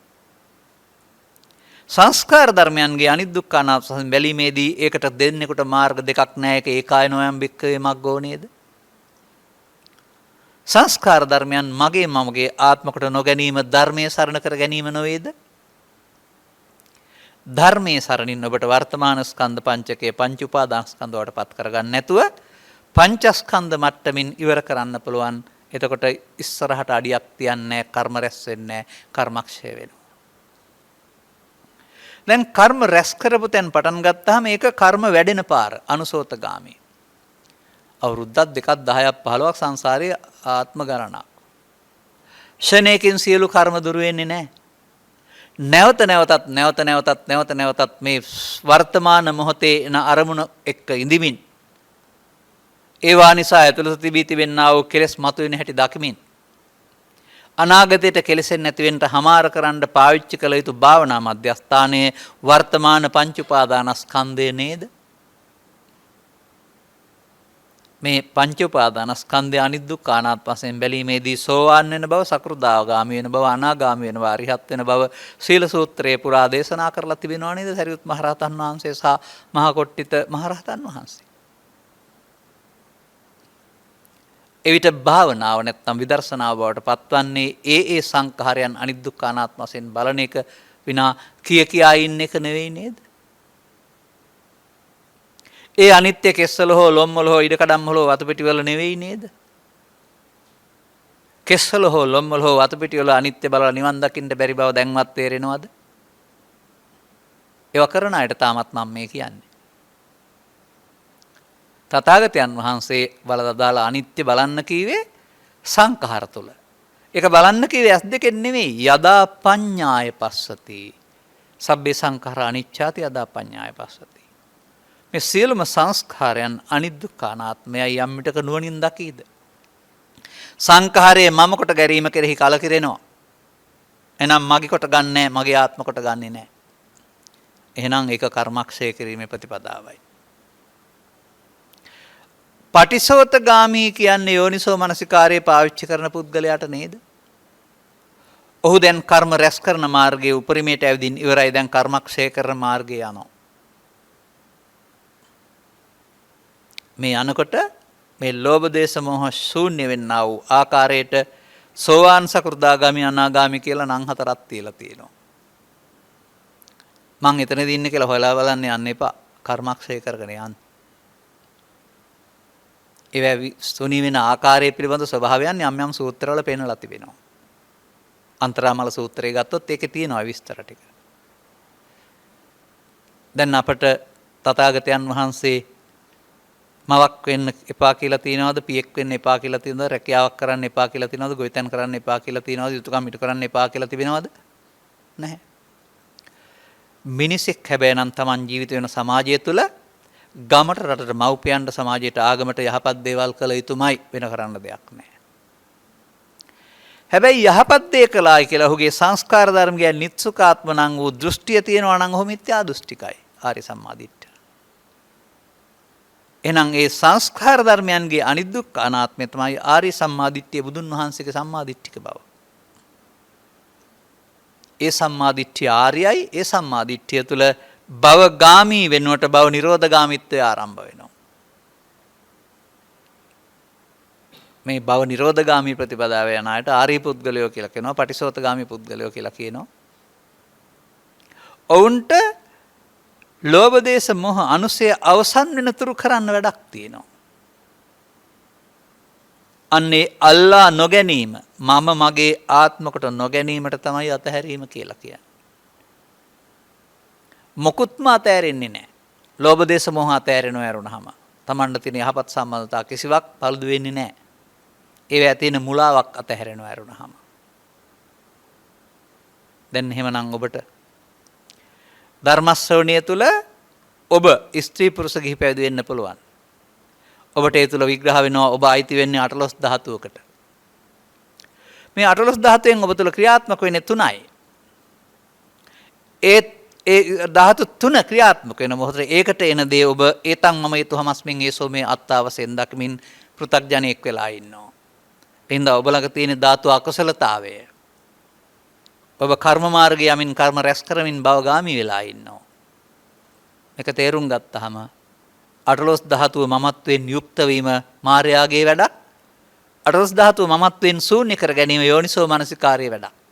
සංස්කාර ධර්මයන්ගේ අනිත් දුක්ඛ අනාත්ම වශයෙන් බැලීමේදී ඒකට දෙන්නෙකුට මාර්ග දෙකක් නැහැ. ඒක ඒකායනෝයම් බික්කවේ මග්ගෝ නේද? සංස්කාර ධර්මයන් මගේ මමගේ ආත්මකට නොගැනීම ධර්මයේ සරණ කර ගැනීම නොවේද? ධර්මයේ සරණින් ඔබට වර්තමාන ස්කන්ධ පංචකයේ පංච උපාදාන ස්කන්ධ වලට පත් කරගන්න නැතුව පංචස්කන්ධ මට්ටමින් ඉවර කරන්න පුළුවන්. එතකොට ඉස්සරහට අඩියක් තියන්නේ කර්ම රැස් වෙන්නේ කර්මක්ෂය වෙනවා. දැන් කර්ම රැස් කරපු තැන් පටන් ගත්තාම මේක කර්ම වැඩෙන පාර අනුසෝතගාමී. අවුරුද්දක් දෙකක් 10ක් 15ක් සංසාරයේ ආත්ම ගණනක්. ෂණේකින් සියලු කර්ම දුරු වෙන්නේ නැහැ. නැවත නැවතත් මේ වර්තමාන මොහොතේ එන අරමුණ එක්ක ඉඳිමින් ඒවා නිසා ඇතුළත තිබී තිබෙනා වූ කෙලෙස් මතුවෙන හැටි දකිමින් අනාගතයට කෙලෙසෙන් නැති වෙන්න හමාර කරන්න පාවිච්චි කළ යුතු භාවනා මධ්‍යස්ථානයේ වර්තමාන පංච උපාදානස්කන්ධය නේද? මේ පංච උපාදානස්කන්ධය අනිදුක්ඛ අනාත්ම වශයෙන් බැලීමේදී සෝවාන් වෙන බව, සකෘදාගාමී වෙන බව, අනාගාමී වෙන බව, අරිහත් වෙන බව සීල සූත්‍රයේ පුරා දේශනා කරලා තිබෙනවා නේද? සරියුත් මහරහතන් වහන්සේ සහ මහා කොට්ටිත මහරහතන් වහන්සේ. එවිට භාවනාව නැත්තම් විදර්ශනාව බවට පත්වන්නේ ඒ සංඛාරයන් අනිදුක්ඛ අනාත්ම වශයෙන් බලන එක විනා කියා ඉන්න එක නෙවෙයි නේද? ඒ අනිත්‍ය කෙස්වල හෝ ලොම්වල හෝ ඉඩකඩම් වල වතු පිටි වල නෙවෙයි නේද? කෙස්වල හෝ ලොම්වල හෝ වතු පිටි වල අනිත්‍ය බලලා නිවන් දකින්න බැරි බව දැන්වත් තේරෙනවද? ඒව කරන අයට තාමත් මම මේ කියන්නේ. තථාගතයන් වහන්සේ බලලා දාලා අනිත්‍ය බලන්න කීවේ සංඛාර තුල. ඒක බලන්න කීවේ ඇස් දෙකෙන් නෙවෙයි. යදා පඤ්ඤාය පස්සති. සබ්බේ සංඛාරා අනිච්ඡාති යදා පඤ්ඤාය පස්සති. මේ සියලුම සංස්කාරයන් අනිදුක්ඛ අනාත්මයයි යම් විටක නුවණින් දකීද? සංඛාරයේ මම කොට ගැරීම කෙරෙහි කලකිරෙනවා. එනම් මගේ කොට ගන්නෑ, මගේ ආත්ම කොට ගන්නෙ නෑ. එහෙනම් ඒක කර්මක්ෂය කිරීමේ ප්‍රතිපදාවයි. පටිසෝතගාමී කියන්නේ යෝනිසෝ මනසිකාරයේ පාවිච්චි කරන පුද්ගලයාට නේද? ඔහු දැන් කර්ම රැස් කරන මාර්ගයේ උපරිමයට ඇවිදින් ඉවරයි. දැන් කර්මක්ෂය කරන මාර්ගය යනවා. මේ අනකොට මේ ලෝභ දේශ මොහ ශූන්‍ය වෙන්නා වූ ආකාරයට සෝවාන් සකෘදාගාමි අනාගාමි කියලා නම් හතරක් තියලා තියෙනවා. මං එතනදී ඉන්නේ කියලා හොයලා බලන්න යන්න එපා. කර්මක්ෂය කරගෙන යන්න. ඒ සුනී වෙන ආකාරය පිළිබඳ ස්වභාවයන් යම් යම් සූත්‍රවල පෙන්වලා තිබෙනවා. අන්තරාමල සූත්‍රය ගත්තොත් ඒකේ තියෙනවා විස්තර ටික. දැන් අපට තථාගතයන් වහන්සේ මවක් වෙන්න එපා කියලා තියනවාද, පියෙක් වෙන්න එපා කියලා තියනවාද, රැකියාවක් කරන්න එපා කියලා තියනවාද, ගොවිතැන් කරන්න එපා කියලා තියනවාද, යුතුයකම් ඉටු කරන්න එපා කියලා තිබෙනවද? නැහැ. මිනිසෙක් හැබැයි නම් Taman ජීවිත වෙන සමාජය තුළ ගමට, රටට, මව්පියන්ට, සමාජයට, ආගමට යහපත් දේවල් කළ යුතුමයි. වෙන කරන්න දෙයක් නැහැ. හැබැයි යහපත් දේ කළායි කියලා ඔහුගේ සංස්කාර ධර්ම ගැන නිත්සුකාත්ම නම් වූ දෘෂ්ටිය තියෙනවා නම් ඔහු මිත්‍යා දෘෂ්ටිකයි. ආර්ය සම්මාදිට්ඨිය. එහෙනම් ඒ සංස්කාර ධර්මයන්ගේ අනිදුක්ඛ අනාත්මය තමයි ආර්ය සම්මාදිට්ඨිය, බුදුන් වහන්සේගේ සම්මාදිට්ඨික බව. ඒ සම්මාදිට්ඨිය ආර්යයි. ඒ සම්මාදිට්ඨිය තුළ භවගාමී වෙනුවට භව නිරෝධගාමීත්වය ආරම්භ වෙනවා. මේ භව නිරෝධගාමී ප්‍රතිපදාව යන අයට ආර්ය පුද්ගලයෝ කියලා කියනවා, පටිසෝතගාමී පුද්ගලයෝ කියලා කියනවා. ඔවුන්ට ලෝභ දේශ මොහ අනුසය අවසන් වෙනතුරු කරන්න වැඩක් තියෙනවා. අන්නේ අල්ලා නොගැනීම, මම මගේ ආත්මකට නොගැනීමට තමයි අතහැරීම කියලා කියන්නේ. මොකුත්ම අතහැරෙන්නේ නැහැ. ලෝභ දේශ මොහ අතහැරෙනවා ඇරුණාම තමන්ට තියෙන යහපත් සම්බන්ධතා කිසිවක් පළුදු වෙන්නේ නැහැ. ඒවැ තියෙන මුලාවක් අතහැරෙනවා ඇරුණාම. දැන් එහෙමනම් ඔබට ධර්ම ශ්‍රවණය තුළ ඔබ ස්ත්‍රී පුරුෂ ගිහි පැවිදි වෙන්න පුළුවන්. ඔබට ඒ තුළ විග්‍රහ වෙනවා ඔබ අයිති වෙන්නේ 18 ධාතුවකට. මේ 18 ධාතුවෙන් ඔබ තුළ ක්‍රියාත්මක වෙන්නේ 3යි. ඒ ධාතු 3 ක්‍රියාත්මක වෙන මොහොතේ ඒකට එන දේ ඔබ ඒතං මම යතුහමස්මින් ඒසෝ මේ අත්තාවසෙන් දක්මින් පෘථග්ජනෙක් වෙලා ඉන්නවා. එහෙනම් ඔබ ළඟ තියෙන ධාතු අකුසලතාවය. ඔබ කර්ම මාර්ගය යමින් කර්ම රැස් කරමින් භවගාමී වෙලා ඉන්නවා. මේක තේරුම් ගත්තාම 18 ධාතුව මමත්වෙන් යුක්ත වීම මායාගේ වැඩක්. 18 ධාතුව මමත්වෙන් ශූන්‍ය කර ගැනීම යෝනිසෝ මනසිකාර්යයේ වැඩක්.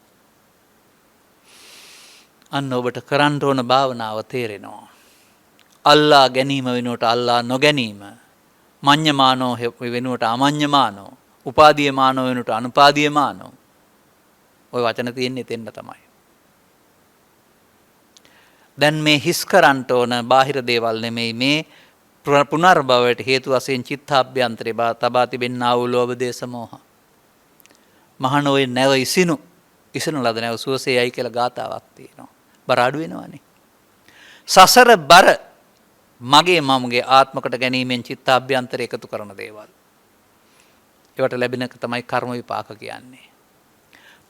අන්න ඔබට කරන්න ඕන භාවනාව තේරෙනවා. අල්ලා ගැනීම වෙනුවට අල්ලා නොගැනීම, මඤ්ඤමානෝ වෙනුවට අමඤ්ඤමානෝ, උපාදීයමානෝ වෙනුවට අනුපාදීයමානෝ. ওই වචන තියෙන්නේ එතෙන්ද තමයි. දැන් මේ හිස් කරන්න ඕන බාහිර දේවල් නෙමෙයි, මේ පුනර්භවයට හේතු වශයෙන් චිත්තාභ්‍යන්තරේ තබා තිබෙනා වූ ලෝභ දේශ මොහ. මහණෝයි නැව ඉසිනු ලද නැව සුවසේයයි කියලා ගාතාවක් තියෙනවා. බර අඩු වෙනවනේ. සසර බර මගේ මමගේ ආත්මකට ගැනීමෙන් චිත්තාභ්‍යන්තර එකතු කරන දේවල්. ඒවට ලැබෙන එක තමයි කර්ම විපාක කියන්නේ.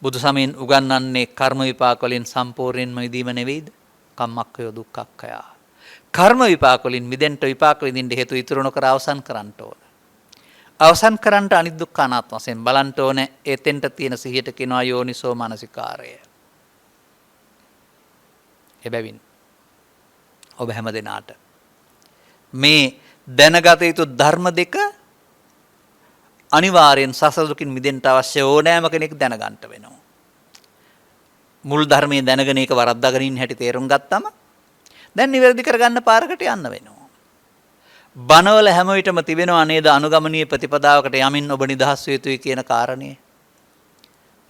බුදු සමයෙන් උගන්වන්නේ කර්ම විපාක වලින් සම්පූර්ණයෙන්ම මිදීම නෙවෙයිද? කම්මක්ඛය දුක්ඛක්ඛය. කර්ම විපාක වලින් මිදෙන්න විපාක විඳින්න හේතු ඉතුරු නොකර අවසන් කරන්න ඕන. අවසන් කරන්නට අනිදුක්ඛ අනාත්ම වශයෙන් බලන්න ඕනේ. එතෙන්ට තියෙන සිහියට කියනවා යෝනිසෝ මනසිකාරය. එබැවින් ඔබ හැම දිනාට මේ දැනගත යුතු ධර්ම දෙක අනිවාර්යෙන් සසර දුකින් මිදෙන්න අවශ්‍ය ඕනෑම කෙනෙක් දැනගන්න වෙනවා. මුල් ධර්මයේ දැනගෙන ඒක වරද්දාගෙන ඉන්න හැටි තේරුම් ගත්තම දැන් නිවැරදි කරගන්න පාරකට යන්න වෙනවා. බණවල හැම විටම තිබෙනවා නේද අනුගමනීය ප්‍රතිපදාවකට යමින් ඔබ නිදහස් වේ යුතුයි කියන කාරණේ.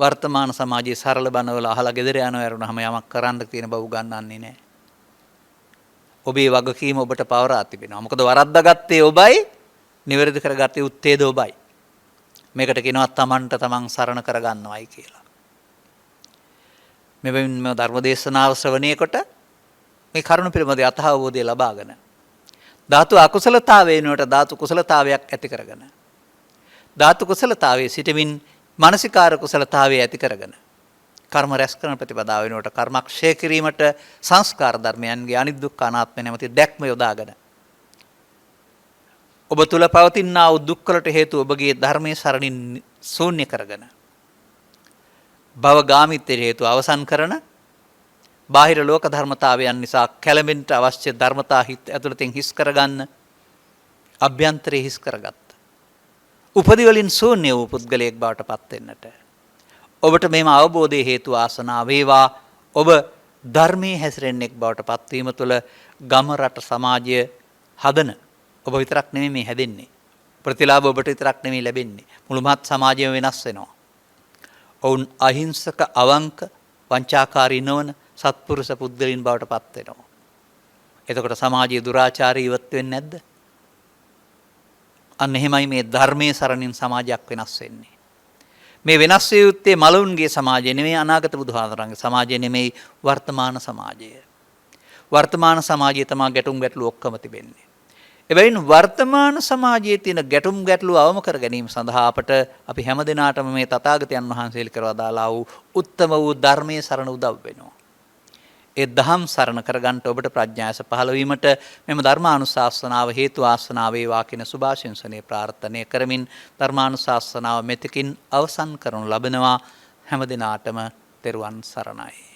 වර්තමාන සමාජයේ සරල බණවල අහලා ගෙදර යනවා වරුණාම යමක් කරන්න තියෙන බව උගන්වන්නේ නැහැ. ඔබේ වගකීම ඔබට පවරා තිබෙනවා. මොකද වරද්දාගත්තේ ඔබයි, නිවැරදි කරගත්තේ උත්තේද ඔබයි. මේකට කියනවා තමන්ට තමන් සරණ කරගන්නවයි කියලා. මෙබැවින් මේ ධර්ම දේශනාව ශ්‍රවණය කොට මේ කරුණ පිළිබඳ යථාබෝධය ලබාගෙන ධාතු අකුසලතාවය වෙනුවට ධාතු කුසලතාවයක් ඇති කරගෙන ධාතු කුසලතාවයේ සිටමින් මානසිකාර කුසලතාවය ඇති කරගෙන කර්ම රැස් කරන ප්‍රතිපදාව වෙනුවට කර්මක්ෂය කිරීමට සංස්කාර ධර්මයන්ගේ අනිදුක්ඛ අනාත්ම නැමැති දැක්ම යොදාගෙන ඔබ තුල පවතිනා වූ දුක්වලට හේතු ඔබගේ ධර්මයේ සරණින් ශූන්‍ය කරගෙන භවගාමීත්වයට හේතු අවසන් කරන බාහිර ලෝක ධර්මතාවයන් නිසා කැළඹෙන්න අවශ්‍ය ධර්මතා හිත ඇතුළතින් හිස් කරගන්න අභ්‍යන්තරේ හිස් කරගත්ත. උපදි වලින් ශූන්‍ය වූ පුද්ගලයෙක් බවට පත් වෙන්නට ඔබට මේම අවබෝධයේ හේතු ආසනාව වේවා. ඔබ ධර්මයේ හැසිරෙන්නෙක් බවට පත්වීම තුළ ගම රට සමාජය හදන ඔබ විතරක් නෙමෙයි මේ හැදෙන්නේ. ප්‍රතිලාභ ඔබට විතරක් නෙමෙයි ලැබෙන්නේ. මුළු මහත් සමාජයම වෙනස් වෙනවා. ඔවුන් අහිංසක අවංක වංචාකාරී නොවන සත්පුරුෂ පුද්ගලයන් බවට පත් වෙනවා. එතකොට සමාජයේ දුරාචාරී ඉවත් වෙන්නේ නැද්ද? අන්න එහෙමයි මේ ධර්මයේ සරණින් සමාජයක් වෙනස් වෙන්නේ. මේ වෙනස් විය යුත්තේ මලවුන්ගේ සමාජය නෙමෙයි අනාගත බුදුහාමරන්ගේ සමාජය නෙමෙයි වර්තමාන සමාජය. වර්තමාන සමාජයේ තමයි ගැටුම් ගැටලු ඔක්කොම තිබෙන්නේ. එබැවින් වර්තමාන සමාජයේ තියෙන ගැටුම් ගැටලු අවම කර ගැනීම සඳහා අපට අපි හැමදෙනාටම මේ තථාගතයන් වහන්සේ කරලා දාලා වූ උත්තම වූ ධර්මයේ සරණ උදව් වෙනවා. ඒ දහම් සරණ කරගන්න ඔබට ප්‍රඥාස පහළ වීමට මෙම ධර්මානුශාසනාව හේතු ආසනාව වේවා කියන සුභාශිංසනයේ ප්‍රාර්ථනා කරමින් ධර්මානුශාසනාව මෙතකින් අවසන් කරනු ලබනවා. හැමදෙනාටම තෙරුවන් සරණයි.